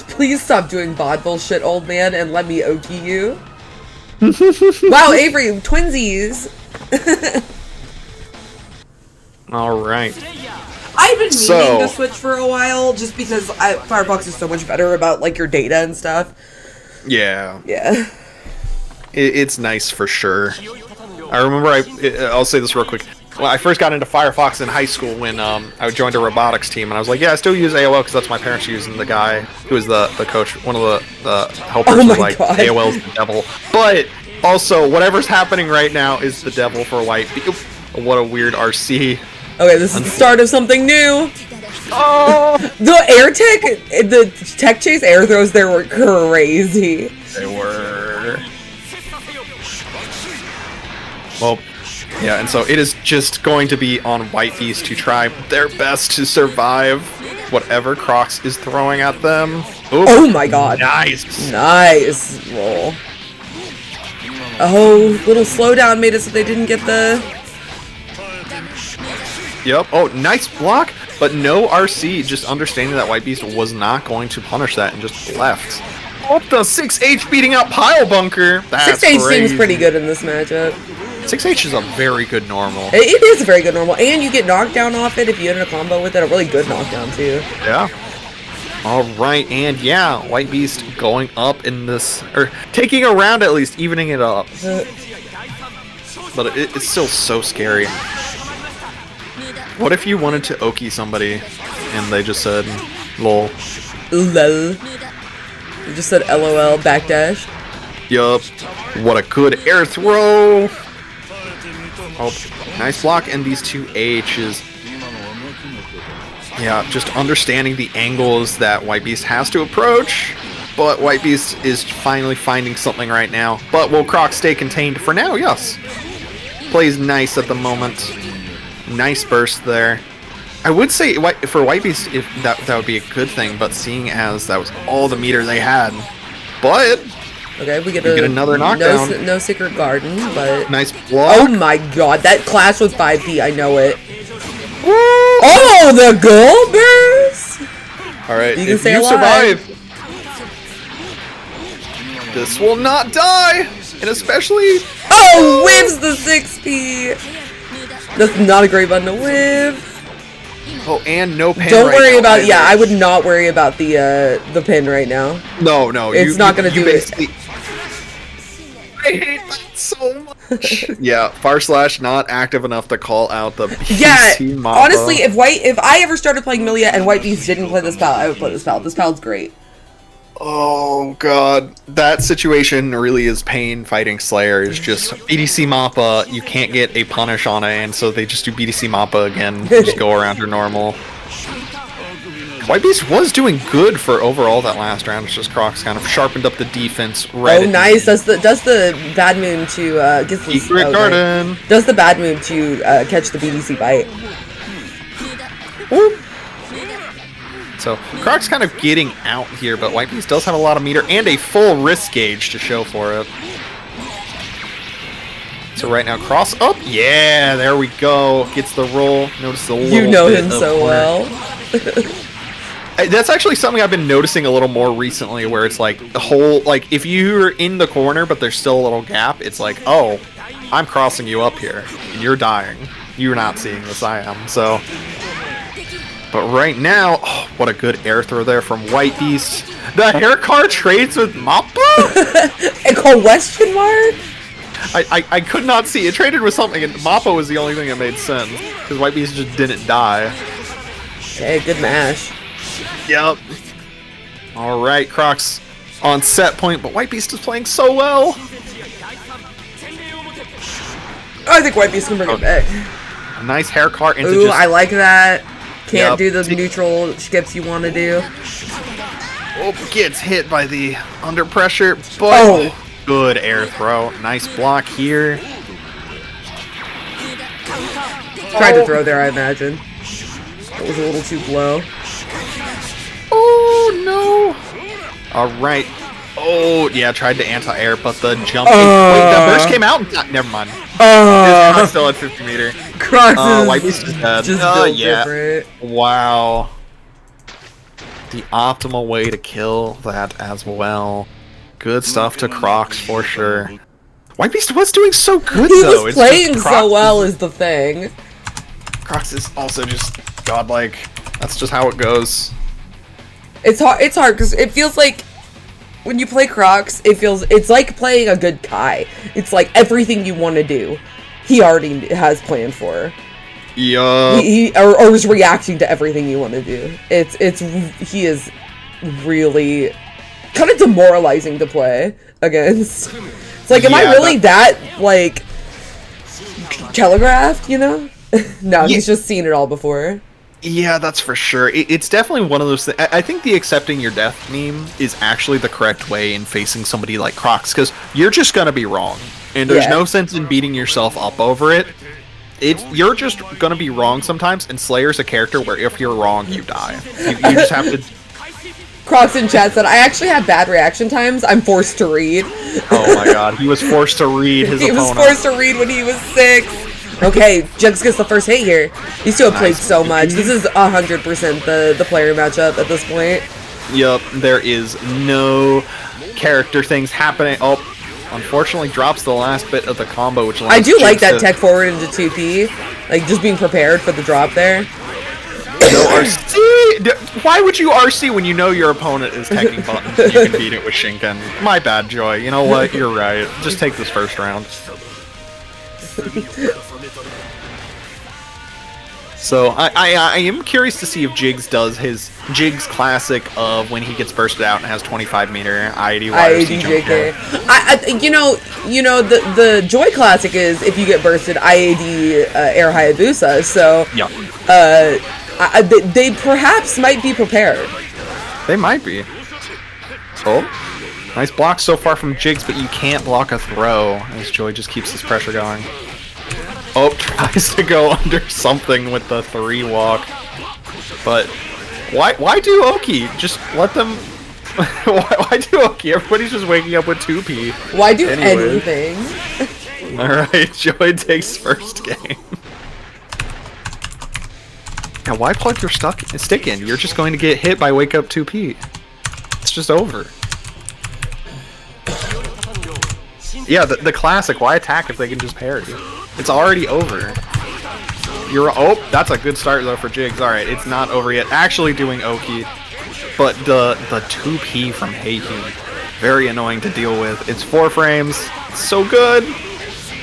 Please stop doing VOD bullshit, old man, and let me OT you. Wow, Avery, twinsies. Alright. I've been meaning to switch for a while, just because Firefox is so much better about, like, your data and stuff. Yeah. Yeah. It's nice for sure. I remember, I'll say this real quick. Well, I first got into Firefox in high school when I joined a robotics team, and I was like, yeah, I still use AOL because that's my parents use, and the guy who was the coach, one of the helpers, was like, God. AOL's the devil. But also, whatever's happening right now is the devil for White. What a weird RC. Okay, this is the start of something new. Oh! The tech chase air throws there were crazy. They were. Well, yeah, and so it is just going to be on White Beast to try their best to survive whatever Crocs is throwing at them. Ooh, oh my god. Nice. Nice roll. Oh, little slowdown made it so they didn't get the... Yep. Oh, nice block, but no RC, just understanding that White Beast was not going to punish that and just left. Oh, the 6H beating out Pile Bunker. That's 6H seems pretty good in this matchup. 6H is a very good normal. It is a very good normal, and you get knockdown off it if you hit a combo with it. A really good knockdown, too. Yeah. Alright, and yeah, White Beast going up in this, or taking a round at least, evening it up. But it's still so scary. What if you wanted to Oki somebody, and they just said, lol. Lol. You just said LOL backdash. Yup. What a good air throw! Oh, nice block, and these two H's. Yeah, just understanding the angles that White Beast has to approach, but White Beast is finally finding something right now. But will Croc stay contained for now? Yes. Plays nice at the moment. Nice burst there. I would say for White Beast, if that would be a good thing, but seeing as that was all the meter they had, but okay, we get another knockdown. No secret garden, but nice block. Oh my god, that clash with 5P, I know it. Woo! Oh, the gold burst! Alright, You can if stay you alive. survive, this will not die! And especially... Oh, whiffs the 6P! That's not a great button to whiff. Oh, and no pin. Don't right worry now about, either. yeah, I would not worry about the pin right now. No, It's not gonna do it. I hate that so much. Yeah, // not active enough to call out the Yeah, PC Mappa. honestly, if I ever started playing Milia and White Beast didn't play this pal, I would play this pal. This pal's great. Oh god, that situation really is pain fighting Slayer. Is just BDC Mappa, you can't get a punish on it, and so they just do BDC Mappa again, just go around your normal. White Beast was doing good for overall that last round. It's just Crocs kind of sharpened up the defense right. Oh, nice. Does the bad moon to gets the Secret Garden. Does the bad moon to catch the BDC bite. Whoop. So Crocs kind of getting out here, but White Beast does have a lot of meter and a full risk gauge to show for it. So right now, cross up. Yeah, there we go. Gets the roll. Notice the little You know bit him of so corner. well. That's actually something I've been noticing a little more recently, where it's like the whole, like, if you're in the corner but there's still a little gap, it's like, oh, I'm crossing you up here, and you're dying. You're not seeing this, I am, so. But right now, oh, what a good air throw there from White Beast. The hair car trades with Mappa? A question mark? I could not see. It traded with something, and Mappa was the only thing that made sense, because White Beast just didn't die. Okay, good mash. Yep. Alright, Crocs on set point, but White Beast is playing so well. I think White Beast can bring it back. A nice hair car into Ooh, just... I like that. Can't Yep. do the neutral skips you want to do. Oh, gets hit by the under pressure, but good air throw. Nice block here. Tried to throw there, I imagine. It was a little too low. Oh, no. Alright. Oh, yeah, tried to anti-air, but the jump... Wait, the burst came out? Never mind. It's still at 50 meter. Crocs White Beast is dead. just built yeah. different. Wow. The optimal way to kill that as well. Good stuff to Crocs for sure. White Beast was doing so good He though. was It's just playing so Crocs well is the thing. Crocs is also just godlike. That's just how it goes. It's hard because it feels like when you play Crocs, it's like playing a good Kai. It's like everything you want to do, he already has planned for. Yup. He or is reacting to everything you want to do. He is really kind of demoralizing to play against. It's like, am I really that like telegraphed? You know? No, he's just seen it all before. Yeah, that's for sure. It's definitely one of those things. I think the accepting your death meme is actually the correct way in facing somebody like Crocs, because you're just gonna be wrong, and there's no sense in beating yourself up over it. You're just gonna be wrong sometimes, and Slayer's a character where if you're wrong, you die. You just have to... Crocs in chat said, I actually have bad reaction times. I'm forced to read. Oh my god, he was forced to read his opponent. He was forced to read when he was 6. Okay, Jugs gets the first hit here. These two have played so much. This is 100% the player matchup at this point. Yup, there is no character things happening. Oh, unfortunately drops the last bit of the combo, which I do like that tech forward into 2P. Like, just being prepared for the drop there. No RC! Why would you RC when you know your opponent is teching buttons and you can beat it with Shinken? My bad, Joy. You know what? You're right. Just take this first round. So I am curious to see if Jigs does his Jigs classic of when he gets bursted out and has 25 meter IAD YRC jump kill. You know the Joy classic is if you get bursted IAD air Hayabusa. So they perhaps might be prepared. They might be. Oh, nice block so far from Jigs, but you can't block a throw as Joy just keeps this pressure going. Oh, tries to go under something with the 3 walk. But why do Oki? Just let them... why do Oki? Everybody's just waking up with 2P. Why do anything? Alright, Joy takes first game. Yeah, why plug your stick in? You're just going to get hit by Wake Up 2P. It's just over. Yeah, the classic, why attack if they can just parry? It's already over. Oh, that's a good start though for Jigs. Alright, it's not over yet. Actually doing Oki. But the 2P from Heihei, very annoying to deal with. It's 4 frames. It's so good.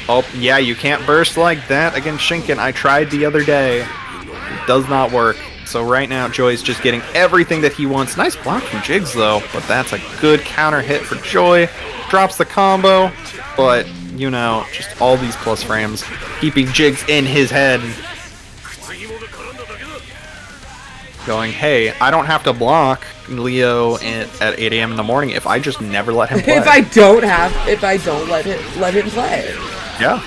Oh, yeah, you can't burst like that against Shinken. I tried the other day. It does not work. So right now, Joy's just getting everything that he wants. Nice block from Jigs, though. But that's a good counter hit for Joy. Drops the combo. But, you know, just all these plus frames. Keeping Jigs in his head. Going, hey, I don't have to block Leo at 8 a.m. in the morning if I just never let him play. if I don't let him play. Yeah.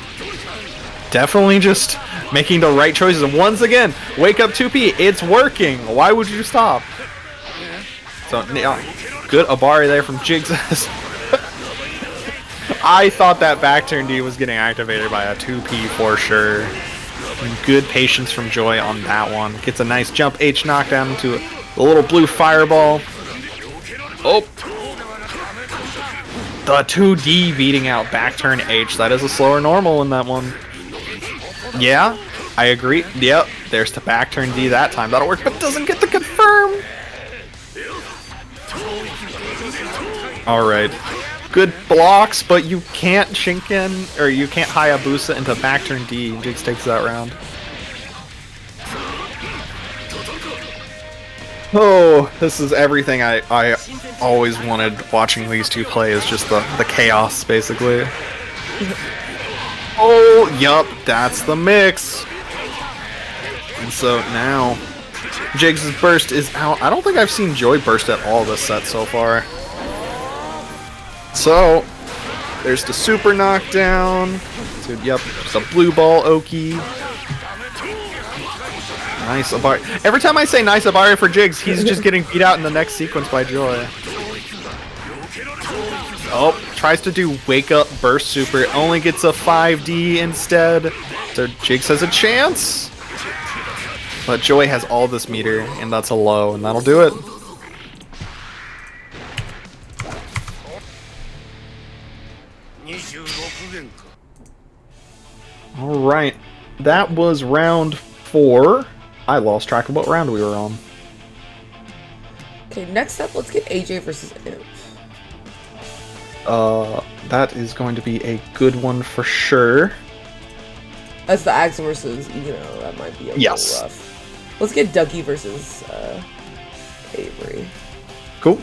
Definitely just making the right choices. And once again, Wake Up 2P, it's working. Why would you stop? So, yeah, good Abari there from Jigs. I thought that back turn D was getting activated by a 2P for sure. Good patience from Joy on that one. Gets a nice jump H knockdown into a little blue fireball. Oh! The 2D beating out back turn H. That is a slower normal in that one. Yeah, I agree. Yep, there's the back turn D that time. That'll work, but doesn't get the confirm. Alright. Good blocks, but you can't Shinken, or you can't Hayabusa into back turn D. Jigs takes that round. Oh, this is everything I always wanted watching these two play, is just the chaos, basically. Oh, yup, that's the mix. And so now, Jigs' burst is out. I don't think I've seen Joy burst at all this set so far. So, there's the super knockdown. So, yep, just a blue ball Oki. Nice Abari. Every time I say nice Abari for Jigs, he's just getting beat out in the next sequence by Joy. Oh, tries to do Wake Up Burst Super. Only gets a 5D instead. So Jigs has a chance. But Joy has all this meter, and that's a low, and that'll do it. Alright, that was round 4. I lost track of what round we were on. Okay, next up, let's get AJ versus Imp. That is going to be a good one for sure. That's the Axe versus, you know, that might be a little rough. Let's get Dougie versus Avery. Cool.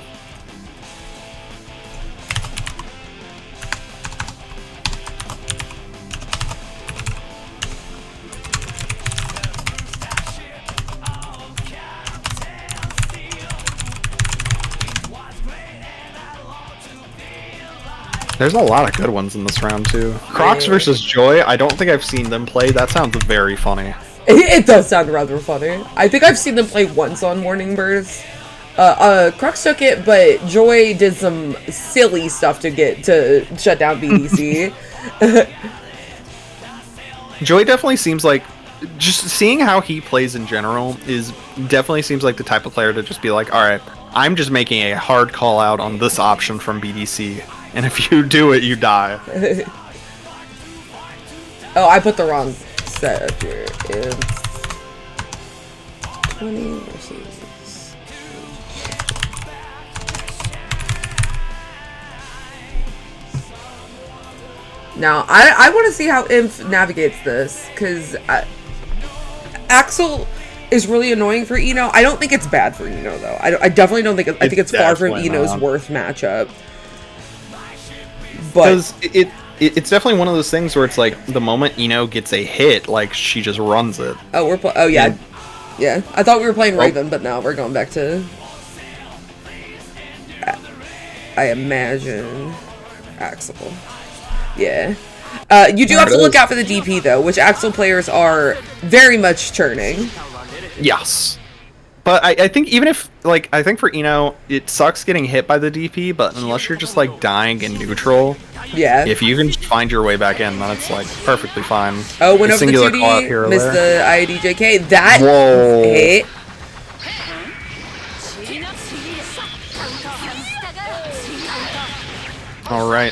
There's a lot of good ones in this round, too. Crocs versus Joy, I don't think I've seen them play. That sounds very funny. It does sound rather funny. I think I've seen them play once on Morning Burst. Crocs took it, but Joy did some silly stuff to shut down BDC. Joy definitely seems like, just seeing how he plays in general, definitely seems like the type of player to just be like, alright, I'm just making a hard call out on this option from BDC. And if you do it, you die. Oh, I put the wrong set up here. It's 20 versus... Now, I want to see how Imp navigates this, because Axel is really annoying for Eno. I don't think it's bad for Eno, though. I definitely don't think... I think it's far from Eno's worst matchup. Because it's definitely one of those things where it's like the moment Eno gets a hit, like she just runs it. Oh, yeah. I thought we were playing Raven, but now we're going back to. I imagine Axel. Yeah. You do have to look out for the DP though, which Axel players are very much churning. Yes. But I think even if, like, I think for Ino, it sucks getting hit by the DP, but unless you're just, like, dying in neutral, Yeah. if you can find your way back in, then it's, like, perfectly fine. Oh, went over the singular call out 2D, here or missed there. the IDJK. That Whoa. hit. All right.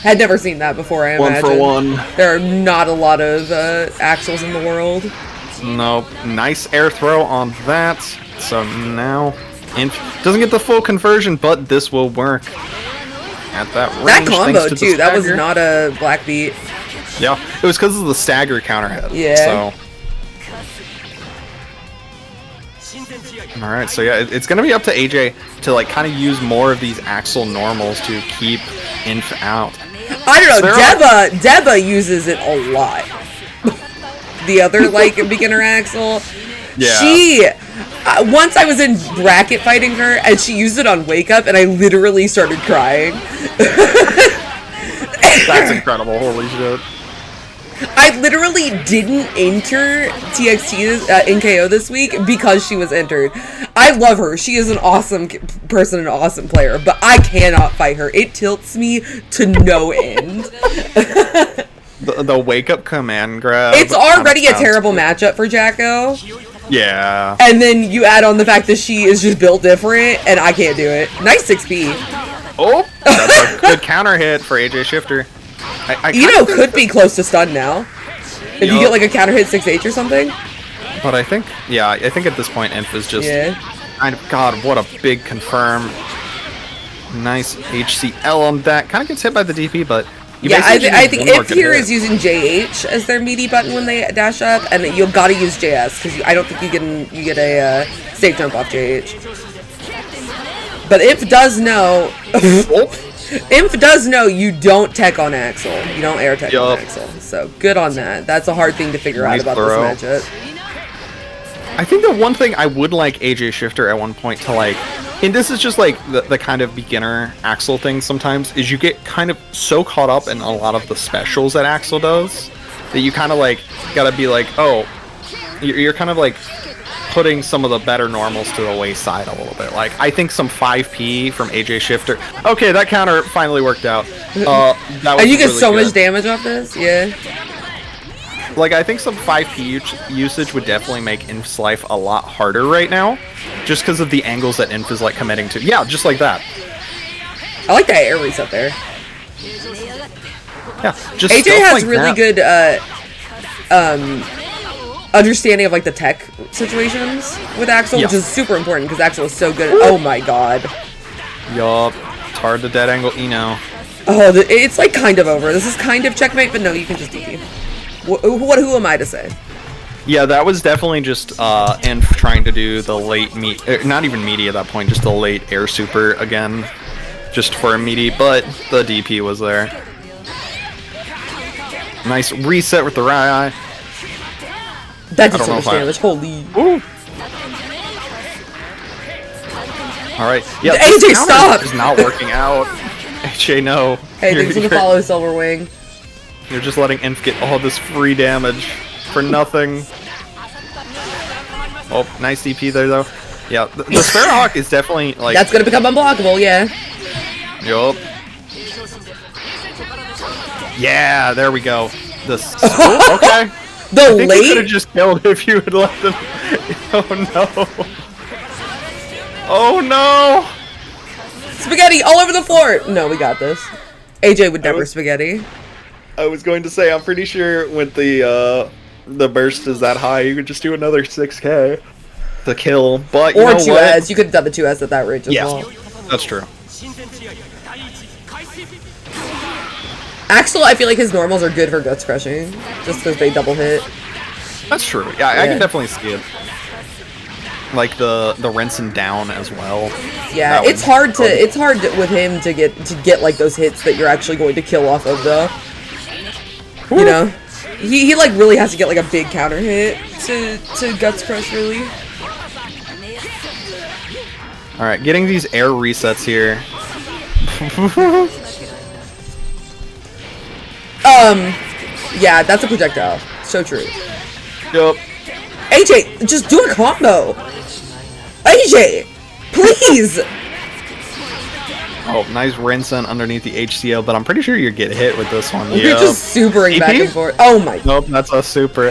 Had never seen that before, I One imagine. for one. There are not a lot of Axels in the world. Nope. Nice air throw on that. So now Inf doesn't get the full conversion, but this will work at that range. That combo, thanks to the too. That was stagger. not a black beat. Yeah, it was because of the stagger counter hit. Yeah. So. All right, so yeah, it's gonna be up to AJ to like kind of use more of these Axel normals to keep Inf out. I don't know. Sarah- Deba uses it a lot. The other like beginner Axel. Yeah. She once I was in bracket fighting her and she used it on Wake Up and I literally started crying. That's incredible. Holy shit. I literally didn't enter TXT in KO this week because she was entered. I love her. She is an awesome person, an awesome player, but I cannot fight her. It tilts me to no end. The wake up command grab. It's already a sounds terrible good. matchup for Jacko. Yeah. And then you add on the fact that she is just built different, and I can't do it. Nice 6P. Oh, that's a good counter hit for AJ Shifter. I Eno could be close to stun now. If you get like a counter hit 6H or something. But I think, yeah, I think at this point Inf is just kind of, God, what a big confirm. Nice HCL on that. Kind of gets hit by the DP, but you Yeah, I basically think need one more if good here hit. is using JH as their meaty button when they dash up, and you gotta use JS because I don't think you get a safe jump off JH. But Imp does know. Imp does know you don't tech on Axel. You don't air tech on Axel. So good on that. That's a hard thing to figure out about this matchup. I think the one thing I would like AJ Shifter at one point to like, and this is just like the kind of beginner Axel thing sometimes, is you get kind of so caught up in a lot of the specials that Axel does that you kind of like gotta be like, oh, you're kind of like putting some of the better normals to the wayside a little bit. Like, I think some 5P from AJ Shifter. Okay, that counter finally worked out. That was And you get really so good. much damage off this? Yeah. Like, I think some 5P usage would definitely make Inf's life a lot harder right now. Just because of the angles that Inf is, like, committing to. Yeah, just like that. I like that air reset there. Yeah, just AJ stuff has like really that. good understanding of like the tech situations with Axel, which is super important because Axel is so good. Oh my god. Yup. It's hard to dead angle Eno. Oh, it's like kind of over. This is kind of checkmate, but no, you can just DP. Who am I to say? Yeah, that was definitely just Inf trying to do the late not even meaty at that point, just the late air super again. Just for a meaty, but the DP was there. Nice reset with the Rai. That did so much damage. Holy. Ooh. All right. Yeah. AJ, this counter stop! is not working out. AJ, no. Hey, thanks for the follow, Silverwing. You're just letting Inf get all this free damage for nothing. Oh, nice DP there, though. Yeah, the Sparrowhawk is definitely, like... That's gonna become unblockable, yeah. Yup. Yeah, there we go. Oh, okay. The I think late? you could have just killed if you had let them... Oh, no. Oh, no! Spaghetti all over the floor! No, we got this. AJ would never spaghetti. I was going to say, I'm pretty sure with the burst is that high, you could just do another 6k to kill, but you or know 2S. what? You could have done the 2S at that range as Yeah, well. that's true. Axel, I feel like his normals are good for guts crushing, just because they double hit. That's true. Yeah, I can definitely see it. Like the rinse and down as well. Yeah, it's hard with him to get like those hits that you're actually going to kill off of though. You know, he like really has to get like a big counter hit to guts crush really. All right, getting these air resets here. Yeah, that's a projectile. So true. Yup. AJ, just do a combo. AJ! Please! Oh, nice Rinsen underneath the HCL, but I'm pretty sure you get hit with this one. You're just supering back and forth. Oh my. Nope, that's a super.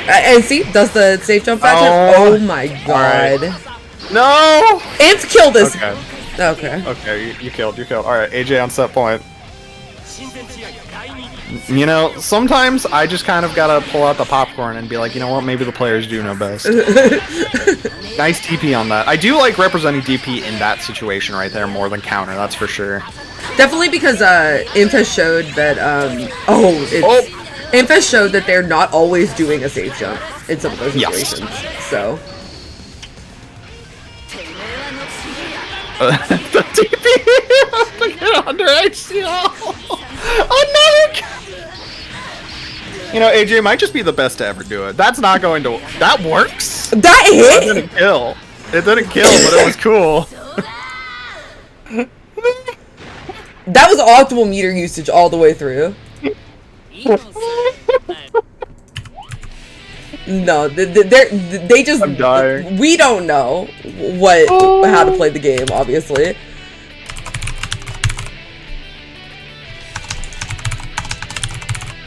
And see, does the safe jump matchup? Oh my god. Right. No! Ants kill this. Okay. Okay. Okay, you killed. Alright, AJ on set point. You know, sometimes I just kind of gotta pull out the popcorn and be like, you know what, maybe the players do know best. Nice DP on that. I do like representing DP in that situation right there more than counter, that's for sure. Definitely because Infest showed that Infest showed that they're not always doing a safe jump in some of those situations. Yes. So the DP to get under HCL. Another. You know, AJ might just be the best to ever do it. That's not going to. That works. That hit. It didn't kill. It didn't kill, but it was cool. That was optimal meter usage all the way through. No, they just. I'm dying. We don't know how to play the game, obviously.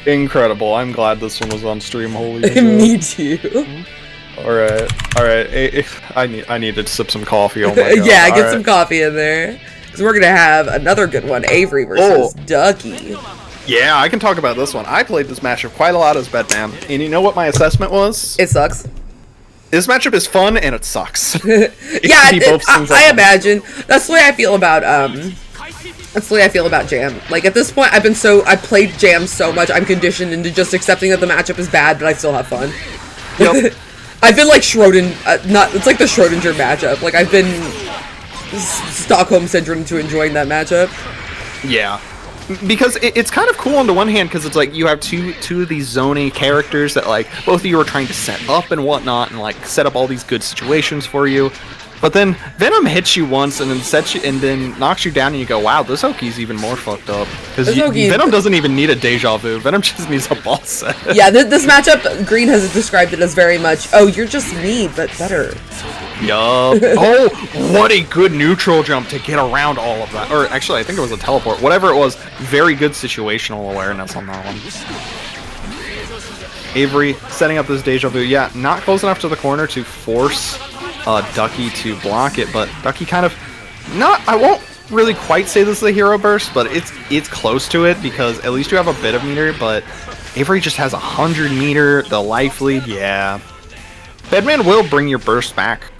Incredible. I'm glad this one was on stream. Holy Me too. Alright. I need to sip some coffee. Oh my god. Yeah, get some coffee in there. Because we're going to have another good one. Avery versus Ducky. Yeah, I can talk about this one. I played this matchup quite a lot as Bedman. And you know what my assessment was? It sucks. This matchup is fun and it sucks. Yeah, I imagine. That's the way I feel about That's the way I feel about Jam. Like, at this point, I played Jam so much, I'm conditioned into just accepting that the matchup is bad, but I still have fun. Yep. I've been like it's like the Schrodinger matchup. Like, I've been Stockholm Syndrome to enjoying that matchup. Yeah. Because it's kind of cool on the one hand, because it's like you have two of these zony characters that, like, both of you are trying to set up and whatnot, and, like, set up all these good situations for you. But then Venom hits you once and then sets you and then knocks you down and you go, wow, this Oki's even more fucked up. Because Venom doesn't even need a deja vu. Venom just needs a ball set. Yeah, this matchup, Green has described it as very much, oh, you're just me, but better. Yup. Oh, what a good neutral jump to get around all of that. Or actually, I think it was a teleport. Whatever it was, very good situational awareness on that one. Avery setting up this deja vu. Yeah, not close enough to the corner to force Ducky to block it, but Ducky kind of I won't really quite say this is a hero burst, but it's close to it because at least you have a bit of meter, but Avery just has 100 meter, the life lead, yeah. Bedman will bring your burst back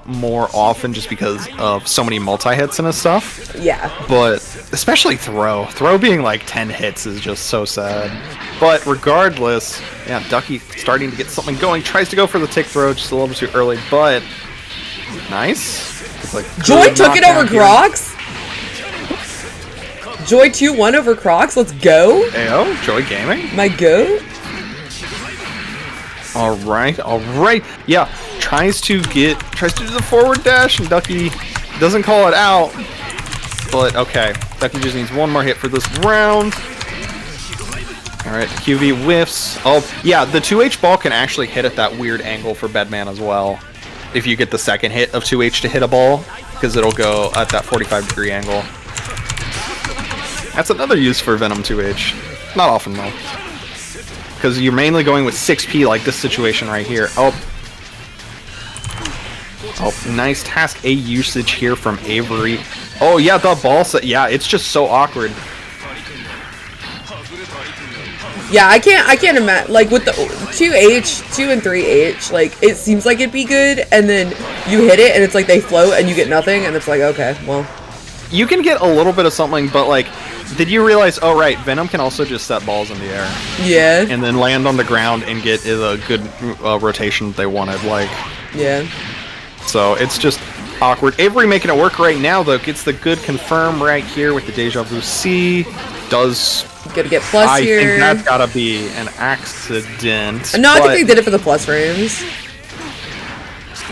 more often just because of so many multi-hits and stuff. Yeah. But especially Throw. Throw being like 10 hits is just so sad. But regardless, yeah, Ducky starting to get something going. Tries to go for the tick throw just a little too early, but nice. It's like Joy took it over Crocs. Joy 2-1 over Crocs. Let's go. Ayo, Joy Gaming. My go. Alright. Yeah, tries to do the forward dash, and Ducky doesn't call it out. But okay, Ducky just needs one more hit for this round. Alright, QV whiffs. Oh, yeah, the 2H ball can actually hit at that weird angle for Bedman as well. If you get the second hit of 2H to hit a ball, because it'll go at that 45-degree angle. That's another use for Venom 2H. Not often, though. Because you're mainly going with 6P like this situation right here. Oh, nice task A usage here from Avery. Oh, yeah, the ball set. Yeah, it's just so awkward. Yeah, I can't imagine, like, with the 2H, 2 and 3H, like, it seems like it'd be good, and then you hit it, and it's like they float, and you get nothing, and it's like, okay, well. You can get a little bit of something, but, like, did you realize, oh, right, Venom can also just set balls in the air. Yeah. And then land on the ground and get a good rotation that they wanted, like. Yeah. So, it's just awkward. Avery making it work right now, though, gets the good confirm right here with the Deja Vu C. Does... Gotta get plus here. I think that's gotta be an accident. No, I think they did it for the plus frames.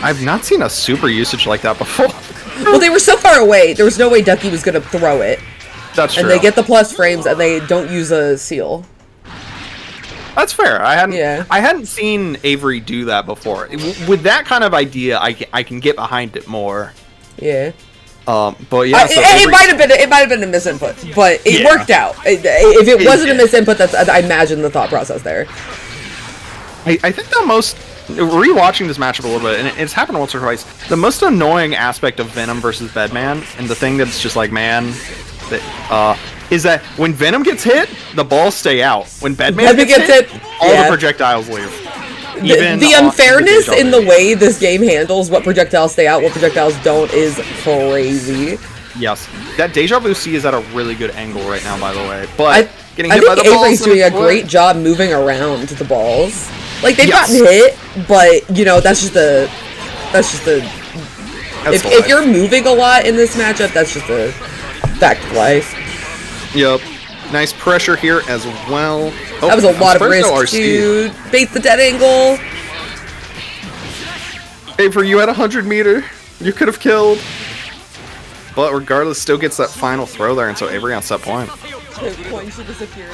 I've not seen a super usage like that before. Well, they were so far away, there was no way Ducky was gonna throw it. That's true. And they get the plus frames, and they don't use a seal. That's fair. Yeah. I hadn't seen Avery do that before. With that kind of idea, I can get behind it more. Yeah. But yeah, so it might have been a misinput, but it worked out. If it wasn't a misinput, I imagine the thought process there. I think the most rewatching this matchup a little bit, and it's happened once or twice. The most annoying aspect of Venom versus Bedman, and the thing that's just like, man, that is that when Venom gets hit, the balls stay out. When Bedman gets hit, all the projectiles leave. The unfairness in the way this game handles what projectiles stay out, what projectiles don't, is crazy. Yes, that Deja Vu C is at a really good angle right now, by the way. But getting hit I by the think balls, Avery's doing a great job moving around the balls. Like they've gotten hit, but you know that's just the. If you're moving a lot in this matchup, that's just a fact of life. Yep. Nice pressure here as well. Oh, that was a lot of risk, dude. Baits the dead angle. Avery, you had 100 meter. You could have killed. But regardless, still gets that final throw there, and so Avery on set point. Point should disappear.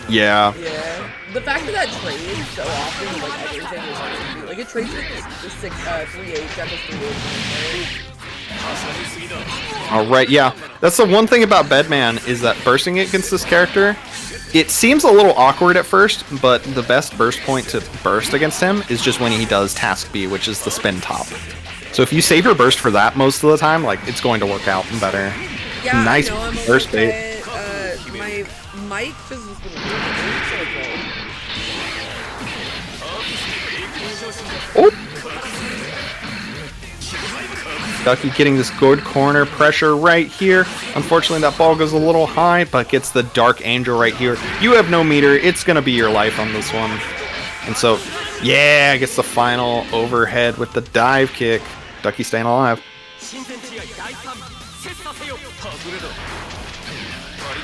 Yeah. Yeah. The fact that trades so often, like everything is crazy. Like it trades with the 3-8, that was 3-8. Alright, yeah. That's the one thing about Bedman, is that bursting it against this character, it seems a little awkward at first, but the best burst point to burst against him is just when he does Task B, which is the spin top. So if you save your burst for that most of the time, like, it's going to work out better. Yeah, nice burst bait. My mic just has been Oh! Ducky getting this good corner pressure right here. Unfortunately, that ball goes a little high, but gets the Dark Angel right here. You have no meter. It's going to be your life on this one. And so, yeah, gets the final overhead with the dive kick. Ducky staying alive.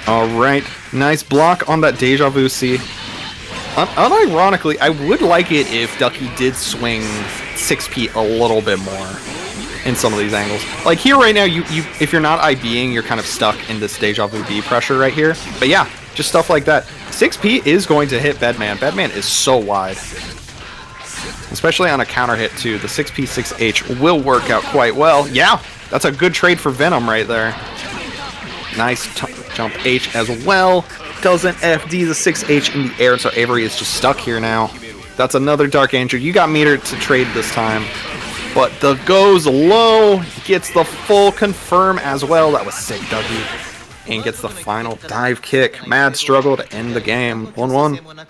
Alright, nice block on that Deja Vu C. Unironically, I would like it if Ducky did swing 6P a little bit more in some of these angles. Like here right now, you if you're not IBing, you're kind of stuck in this Deja Vu B pressure right here. But yeah, just stuff like that. 6P is going to hit Bedman. Bedman is so wide. Especially on a counter hit too. The 6P, 6H will work out quite well. Yeah, that's a good trade for Venom right there. Nice jump H as well. Doesn't FD the 6H in the air, so Avery is just stuck here now. That's another Dark Angel. You got meter to trade this time. But the goes low, gets the full confirm as well. That was sick, Dougie. And gets the final dive kick. Mad struggle to end the game. 1-1.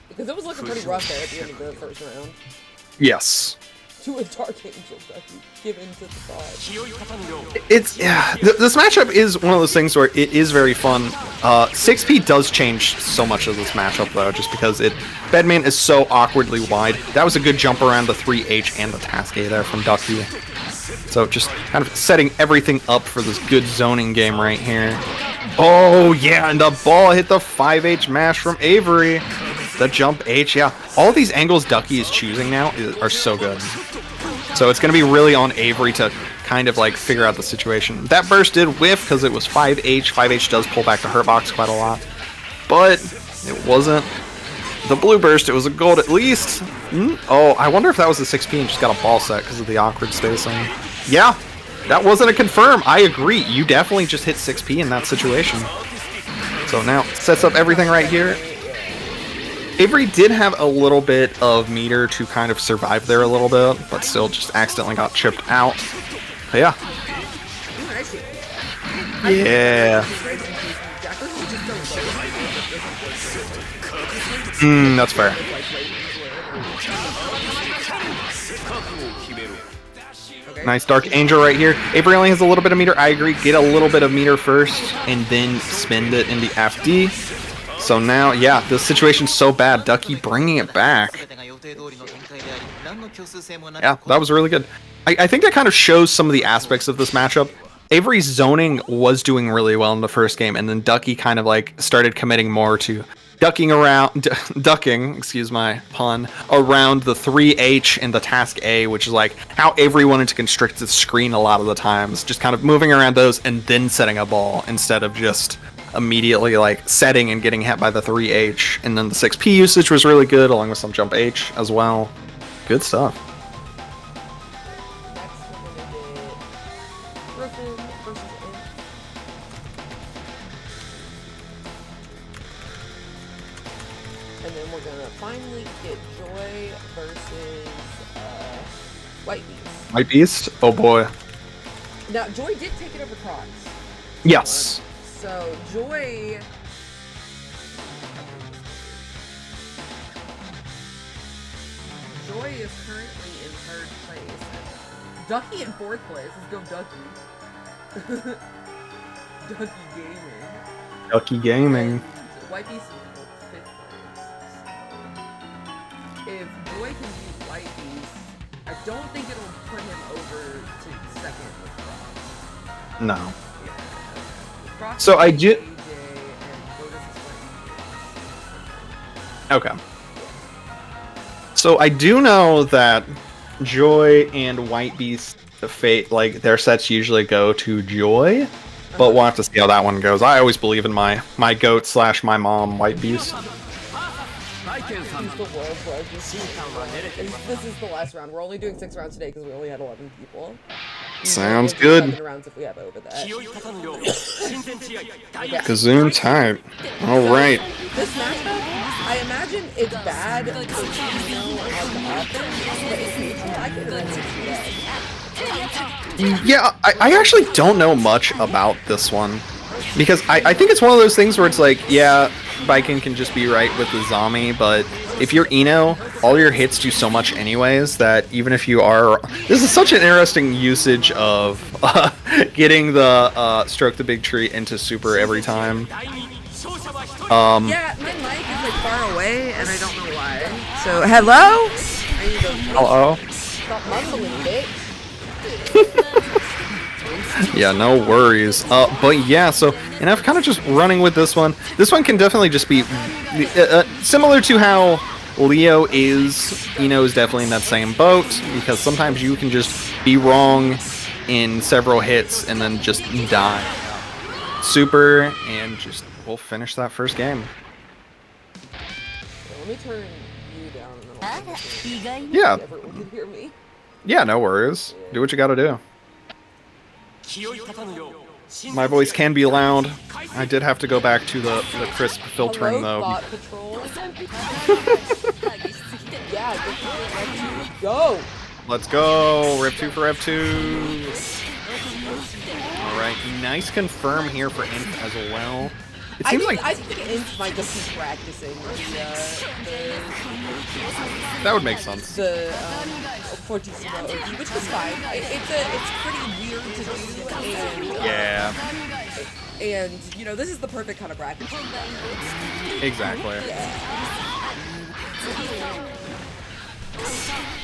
Because it was looking pretty rough there at the end of the first round. Yes. To a Dark Angel, Ducky. Give in to the thought. It's, yeah, this matchup is one of those things where it is very fun. 6P does change so much of this matchup, though, just because Bedman is so awkwardly wide. That was a good jump around the 3H and the Task A there from Ducky. So just kind of setting everything up for this good zoning game right here. Oh, yeah, and the ball hit the 5H mash from Avery. The jump H, yeah. All these angles Ducky is choosing now are so good. So it's going to be really on Avery to kind of like figure out the situation. That burst did whiff because it was 5H. 5H does pull back the hurt box quite a lot. But it wasn't the blue burst. It was a gold at least. Oh, I wonder if that was the 6P and just got a ball set because of the awkward spacing. Yeah, that wasn't a confirm. I agree. You definitely just hit 6P in that situation. So now sets up everything right here. Avery did have a little bit of meter to kind of survive there a little bit, but still just accidentally got chipped out. But yeah. Yeah. That's fair. Nice Dark Angel right here. Avery only has a little bit of meter. I agree. Get a little bit of meter first, and then spend it in the FD. So now, yeah, this situation's so bad. Ducky bringing it back. Yeah, that was really good. I think that kind of shows some of the aspects of this matchup. Avery's zoning was doing really well in the first game, and then Ducky kind of like started committing more to ducking around, ducking, excuse my pun, around the 3H and the task A, which is like how everyone into Constricted screen a lot of the times, just kind of moving around those and then setting a ball instead of just immediately like setting and getting hit by the 3H. And then the 6P usage was really good, along with some jump H as well. Good stuff. Next, we're gonna get Griffin versus Imp. And then we're gonna finally get Joy versus White Beast. White Beast? Oh boy. Now, Joy did take it over Crocs. Yes. So, Joy... Joy is currently in 3rd place. Ducky in 4th place. Let's go Ducky. Ducky Gaming. Ducky Gaming. And White Beast is in 5th place. If Joy can beat White Beast, I don't think it'll put him over to 2nd with Crocs. No. Yeah. Crocs So I is do- AJ and Lotus is White Beast. Okay. So I do know that Joy and White Beast, the fate, like their sets usually go to Joy, but we'll have to see how that one goes. I always believe in my goat / my mom, White Beast. He's the world's largest. This is the last round. We're only doing 6 rounds today because we only had 11 people. Sounds We'll do good. 7 rounds if we have over that. Kazoon type. All right. This matchup, I imagine it's bad for Chino on the offense, but it's neutral. I can imagine it's Yeah, I actually don't know much about this one. Because I think it's one of those things where it's like, yeah, Viking can just be right with the zombie, but if you're Eno, all your hits do so much anyways that even if you are... This is such an interesting usage of getting the Stroke the Big Tree into super every time. Yeah, my mic is like far away, and I don't know why. So, hello? I need to Hello? stop mumbling, bitch. Yeah, no worries. But yeah, so, and I'm kind of just running with this one. This one can definitely just be similar to how Leo is. Eno is definitely in that same boat, because sometimes you can just be wrong in several hits and then just die. Super, and just we'll finish that first game. Let me turn you down, and then I'll Yeah, everyone can hear me. yeah, no worries. Do what you gotta do. My voice can be loud. I did have to go back to the crisp filtering Hello, though. Thought Patrol. Yeah, go. Let's go! Rev 2 for Rev 2! Alright, nice confirm here for Inf as well. It seems I think Inf might just be practicing that would make sense. the Fortissimo OG, which was fine. It's pretty weird to do, and Yeah, and you know, this is the perfect kind of bracket. exactly.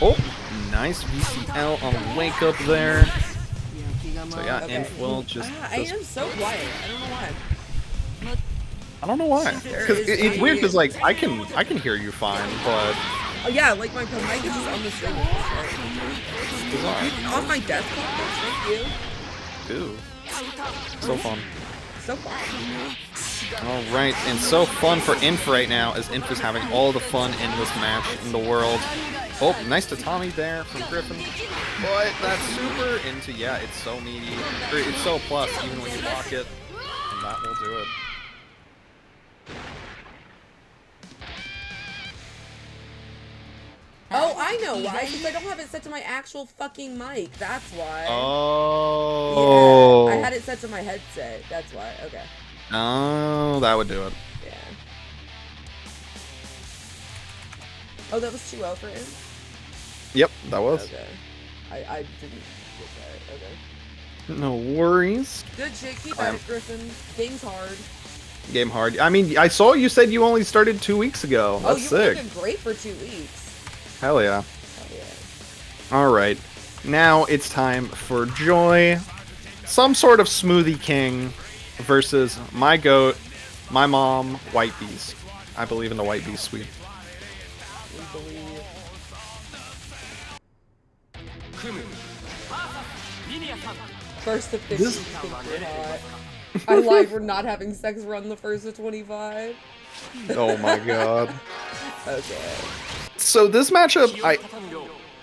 Oh, nice VCL on the wake up there. So yeah, Okay. Inf will just... I am so quiet. I don't know why. I don't know why. Because it's weird because like I can hear you fine, but Oh yeah, like my mic is just on the string. bizarre. Off my desktop. Thank you. Ooh, so fun. So fun. All right, and so fun for Inf right now as Inf is having all the fun in this match in the world. Oh, nice to Tommy there from Griffin. But that's super into, yeah, it's so meaty. Or it's so plus even when you block it. And that will do it. Oh, I know why. Because I don't have it set to my actual fucking mic. That's why. Oh. Yeah, I had it set to my headset. That's why. Okay. Oh, that would do it. Yeah. Oh, that was 2-0 for him? Yep, that was. Okay. I didn't get that. Okay. No worries. Good shit. Keep at it, Griffin. Game's hard. Game hard. I mean, I saw you said you only started 2 weeks ago. That's you sick. were looking great for 2 weeks. Hell yeah. Oh, yeah. Alright. Now it's time for Joy. Some sort of smoothie king versus my goat, my mom, White Beast. I believe in the White Beast sweep. We believe. First to 50 is hot. I lied for not having sex run the first to 25. Oh my god. Okay. So this matchup,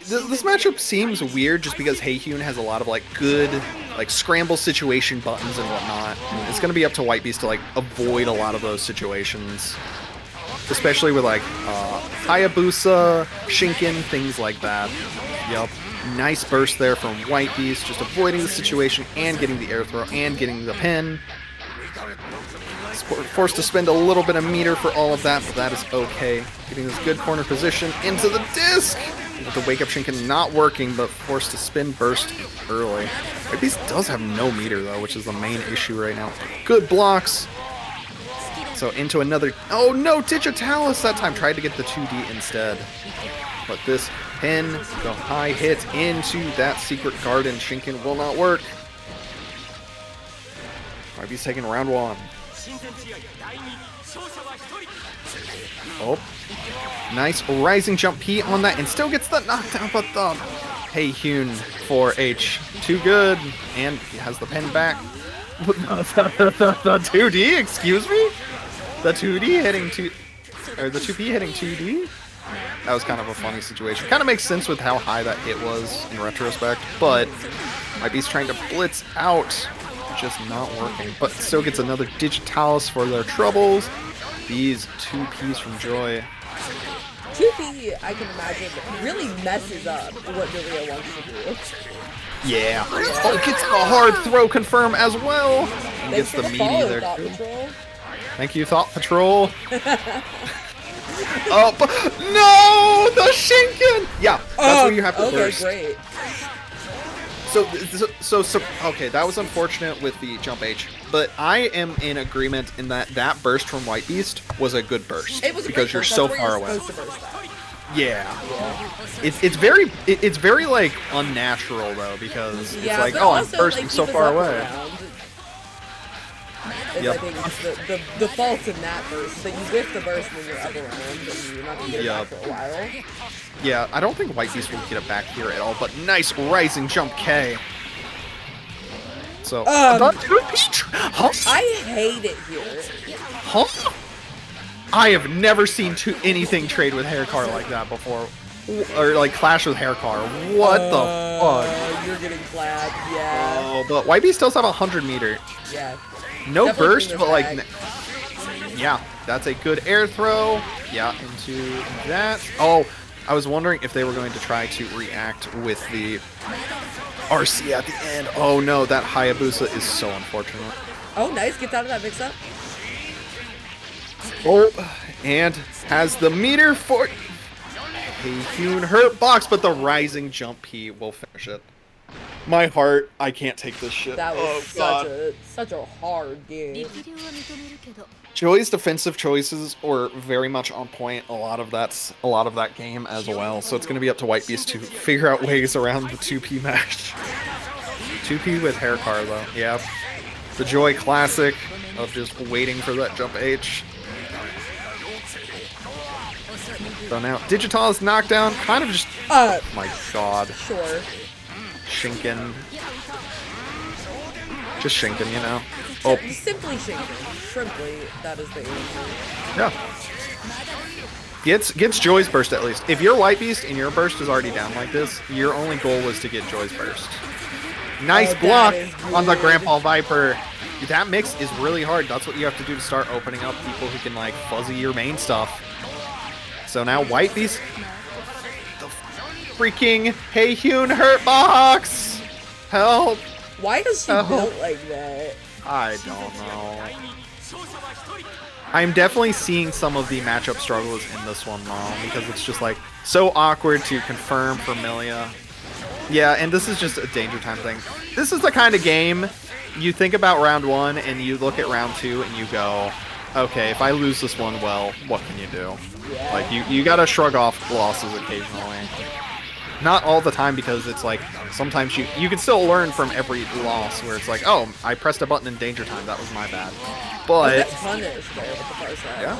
this matchup seems weird just because Heihyun has a lot of like good like scramble situation buttons and whatnot. And it's gonna be up to White Beast to like avoid a lot of those situations, especially with like Hayabusa, Shinken, things like that. Yup. Nice burst there from White Beast, just avoiding the situation and getting the air throw and getting the pin. Forced to spend a little bit of meter for all of that, but that is okay. Getting this good corner position into the disc! With the wake up Shinken not working, but forced to spin burst early. White Beast does have no meter though, which is the main issue right now. Good blocks. So into another, oh no, Digitalis that time. Tried to get the 2D instead. But this pin, the high hit into that secret garden, Shinken will not work. White Beast taking round one. Oh, nice rising jump P on that and still gets the knockdown, but the Heihyun 4H too good, and he has the pin back. the 2D, excuse me? The 2D hitting or the 2P hitting 2D? That was kind of a funny situation. Kind of makes sense with how high that hit was in retrospect, but White Beast trying to blitz out, just not working. But still gets another Digitalis for their troubles. These 2Ps from Joy. 2P, I can imagine, really messes up what Maria wants to do. Yeah. Oh, gets a hard throw confirm as well. And gets the meaty there too. Thank you, Thought Patrol. Oh, but no! The Shinken! Yeah, that's where you have to burst. Okay, great. So, okay, that was unfortunate with the jump H, but I am in agreement in that that burst from White Beast was a good burst. It was a because great you're burst. so That's far where you're away. supposed to burst at. Yeah. It's very like unnatural though, because it's like, but oh, I'm also, bursting like, so keep far us up away. around. Yep. I think it's the fault in that burst, that you whiff the burst when you're up around and you're not going to get it back for a while. Yeah, I don't think White Beast will get it back here at all, but nice rising jump K. So, I huh? hate it here. Huh? I have never seen anything trade with hair car like that before. Or like clash with hair car. What the fuck? You're getting flat, yeah. Oh, but White Beast does have 100 meter. Yeah. No Definitely burst, but like, bag. yeah, that's a good air throw. Yeah, into that. Oh, I was wondering if they were going to try to react with the RC at the end. Oh no, that Hayabusa is so unfortunate. Oh, nice. Gets out of that mix-up. Oh, and has the meter for Heihyun hurt box, but the rising jump P will finish it. My heart, I can't take this shit. That was such a hard game. Joy's defensive choices were very much on point. A lot of that game as well. So it's going to be up to White Beast to figure out ways around the 2P match. 2P with hair car though. Yeah. The Joy classic of just waiting for that jump H. So now Digitalis knockdown, kind of just. My God. Sure. Shinken. Just Shinken, you know. Oh. Simply Shinken. Shrimply, that is the answer. Yeah. Gets Joy's burst at least. If you're White Beast and your burst is already down like this, your only goal was to get Joy's burst. Nice block on the Grandpa Viper. That mix is really hard. That's what you have to do to start opening up people who can like fuzzy your main stuff. So now White Beast. The freaking Heihyun hurt box. Help. Why is she built like that? I don't know. I'm definitely seeing some of the matchup struggles in this one now because it's just like so awkward to confirm for Milia. Yeah, and this is just a Danger Time thing. This is the kind of game you think about round one and you look at round two and you go, okay, if I lose this one, well, what can you do? Yeah. Like you gotta shrug off losses occasionally. Not all the time, because it's like sometimes you can still learn from every loss where it's like, oh, I pressed a button in danger time, that was my bad. But That's punished there with the far side. yeah,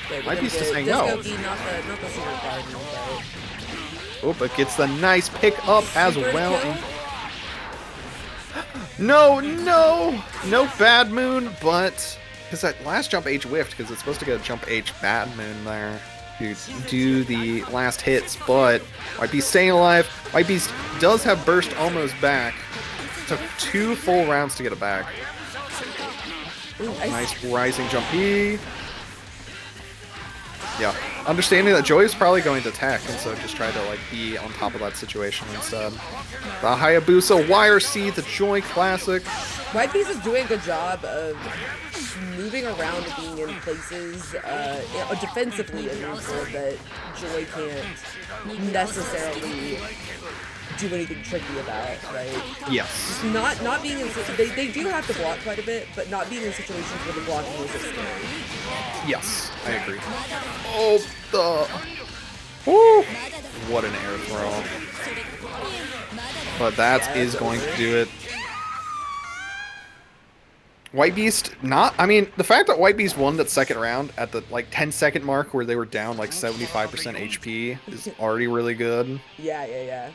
Okay, might be just saying Disco no. Key, not the Super Garden, but Oh, but gets the nice pick up as Super well. kill? No bad moon, but because that last jump H whiffed, because it's supposed to get a jump H bad moon there to do the last hits, but White Beast staying alive. White Beast does have burst almost back. Took 2 full rounds to get it back. Ooh, Nice rising jump E. Yeah, understanding that Joy is probably going to attack, and so just try to like be on top of that situation instead. The Hayabusa Wire C, the Joy classic. White Beast is doing a good job of moving around and being in places defensively in neutral that Joy can't necessarily do anything tricky about, right? Yes. Not being in they do have to block quite a bit, but not being in situations where the blocking is scary. Yes, I agree. Oh, Woo! What an air throw. But that is going to do it. White Beast, I mean, the fact that White Beast won that second round at the, like, 10-second mark where they were down, like, 75% HP is already really good. Yeah.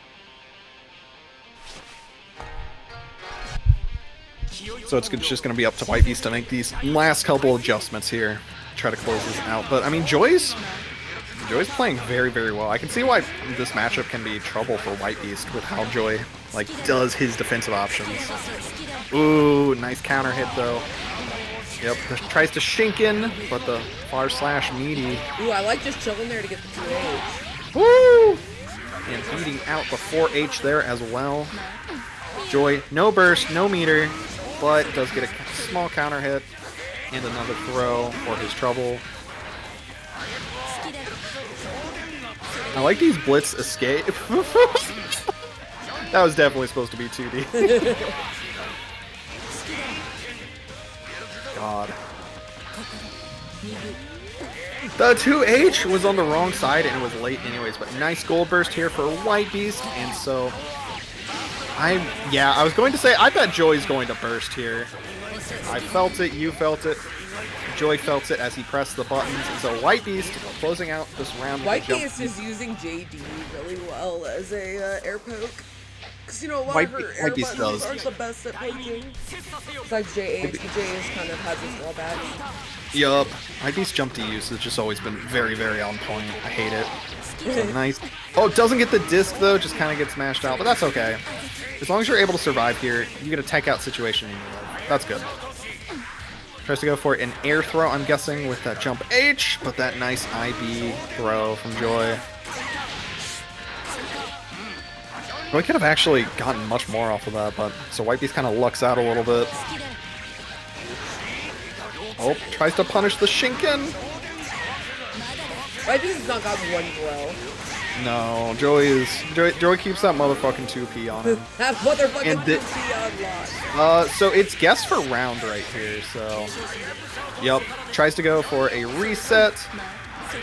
So it's just going to be up to White Beast to make these last couple adjustments here. Try to close this out. But, I mean, Joy's playing very, very well. I can see why this matchup can be trouble for White Beast with how Joy, like, does his defensive options. Ooh, nice counter hit, though. Yep, tries to shink in, but the far slash meaty. Ooh, I like just chilling there to get the 2H. Woo! And beating out the 4H there as well. Joy, no burst, no meter, but does get a small counter hit and another throw for his trouble. I like these blitz escape. That was definitely supposed to be 2D. God. The 2H was on the wrong side and it was late anyways, but nice gold burst here for White Beast, and so I was going to say, I bet Joy's going to burst here. I felt it, you felt it, Joy felt it as he pressed the buttons, and so White Beast closing out this round. White Beast is using JD really well as a air poke. Because, you know, a lot of her air buttons aren't the best at poking. Besides JH, but JH kind of has his drawbacks. Yup. White Beast jump to use has just always been very, very on point. I hate it. So nice. Oh, it doesn't get the disc though, just kind of gets smashed out, but that's okay. As long as you're able to survive here, you get a tech out situation in your life. That's good. Tries to go for an air throw, I'm guessing, with that jump H, but that nice IB throw from Joy. We could have actually gotten much more off of that, but so White Beast kind of lucks out a little bit. Oh, tries to punish the Shinken. White Beast has not got one throw. No, Joy keeps that motherfucking 2P on him. That motherfucking 2P unlocked. So it's guess for round right here, so. Yep, tries to go for a reset.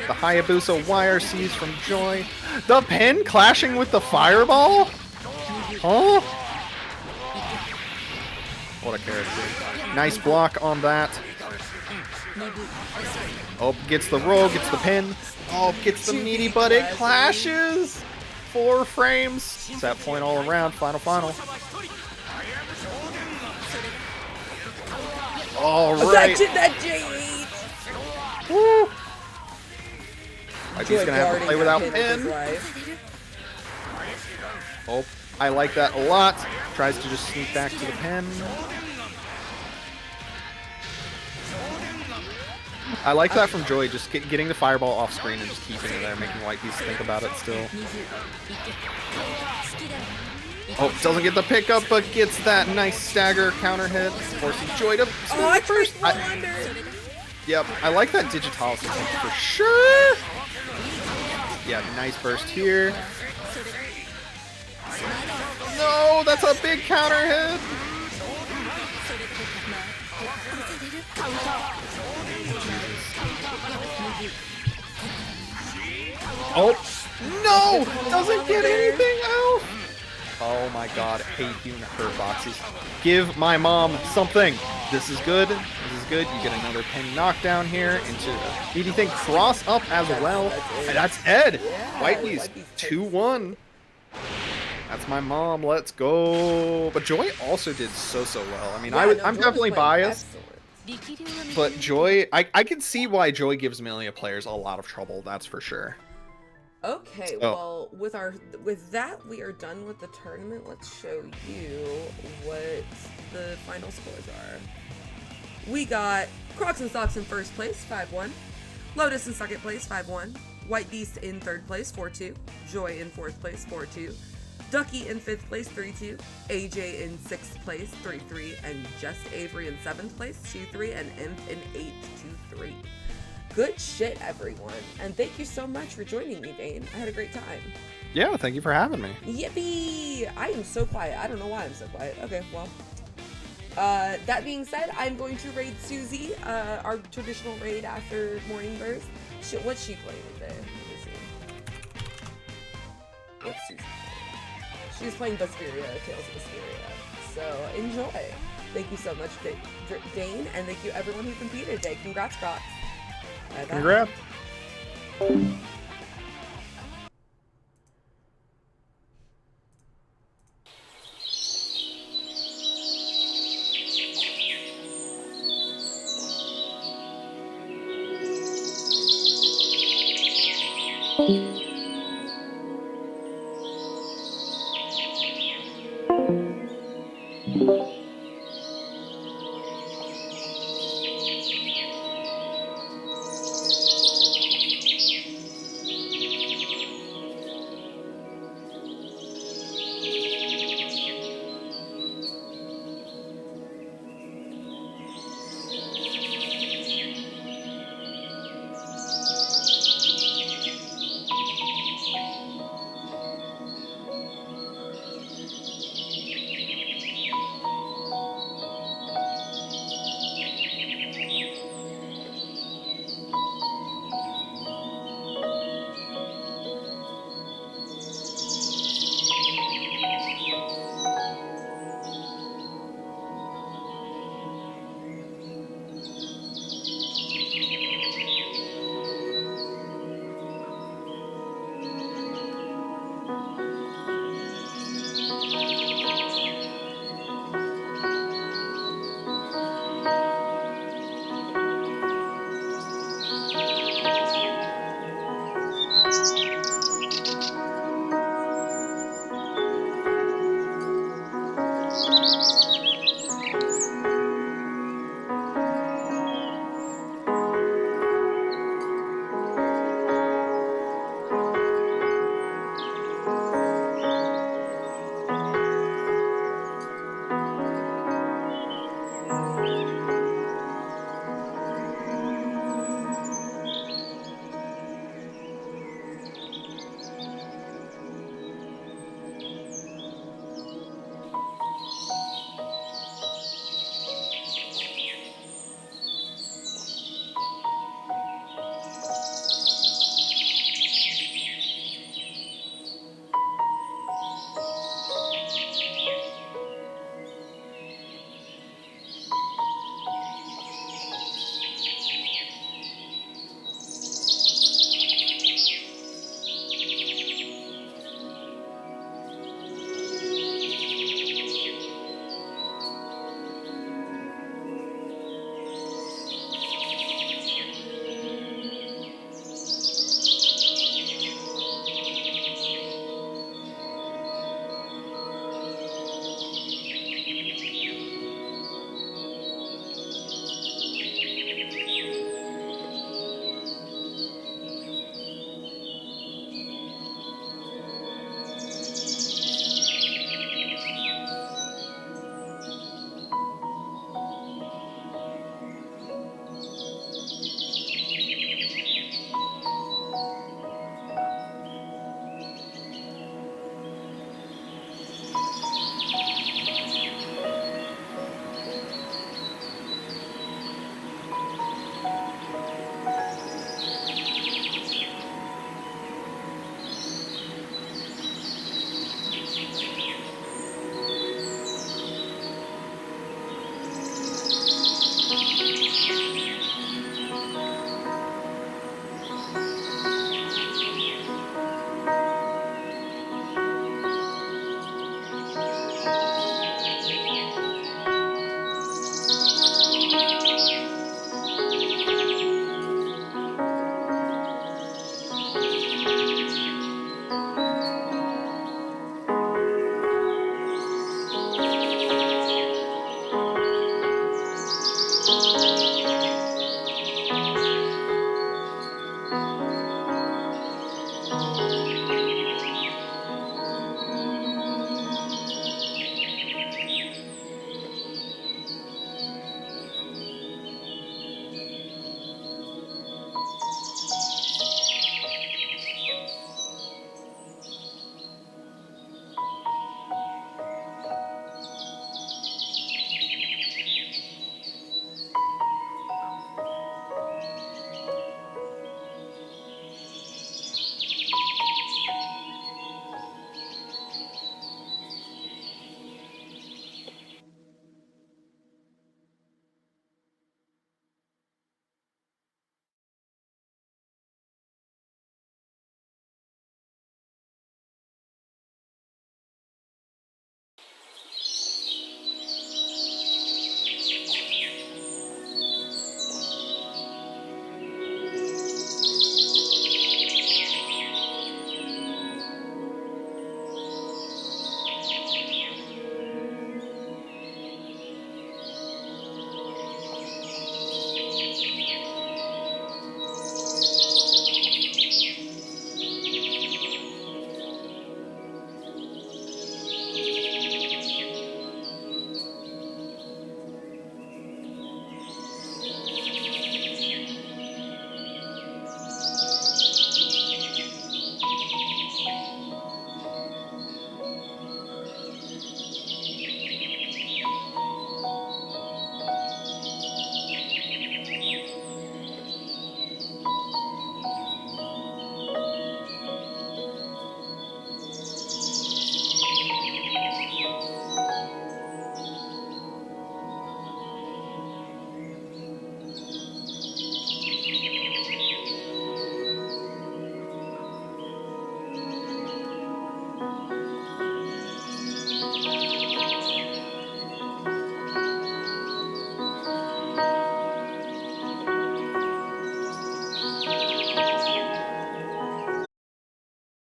The Hayabusa wire sees from Joy. The pin clashing with the fireball? Huh? What a character. Nice block on that. Oh, gets the roll, gets the pin. Oh, gets the meaty, but it clashes! 4 frames. Set point all around. Final. Alright. That J8! Woo! White Beast's gonna have to play without pin. Oh, I like that a lot. Tries to just sneak back to the pin. I like that from Joy, just getting the fireball off screen and just keeping it there, making White Beast think about it still. Oh, doesn't get the pickup, but gets that nice stagger counter hit, forcing Joy to first. Yep, I like that Digitalis for sure. Yeah, nice burst here. No, that's a big counter hit. Oh, No! Get the Doesn't mama get bear. anything out! Oh my god, I hate human hurt boxes. Give my mom something! This is good. This is good. You get another penny knockdown here into the meaty thing. Cross up as well. That's it. And that's Ed! Yeah, Whitey's Whitey's 2-1. That's my mom. Let's go. But Joy also did so well. I mean, Yeah, I'm no, Joy was definitely playing biased. excellent. But Joy, I can see why Joy gives Melia players a lot of trouble, that's for sure. Okay, well, with that, we are done with the tournament. Let's show you what the final scores are. We got Crocs and Socks in first place, 5-1. Lotus in second place, 5-1. White Beast in third place, 4-2. Joy in fourth place, 4-2. Ducky in fifth place, 3-2. AJ in sixth place, 3-3. And Just Avery in seventh place, 2-3. And Imp in 8-2-3. Good shit, everyone. And thank you so much for joining me, Dane. I had a great time. Yeah, thank you for having me. Yippee! I am so quiet. I don't know why I'm so quiet. Okay, well. That being said, I'm going to raid Susie, our traditional raid after Morning Burst. What's she playing today? Let me see. What's Susie playing? She's playing Vesperia, Tales of Vesperia. So, enjoy. Thank you so much, Dane, and thank you everyone who competed today. Congrats, Crocs. Bye-bye. Congrats. Thank you.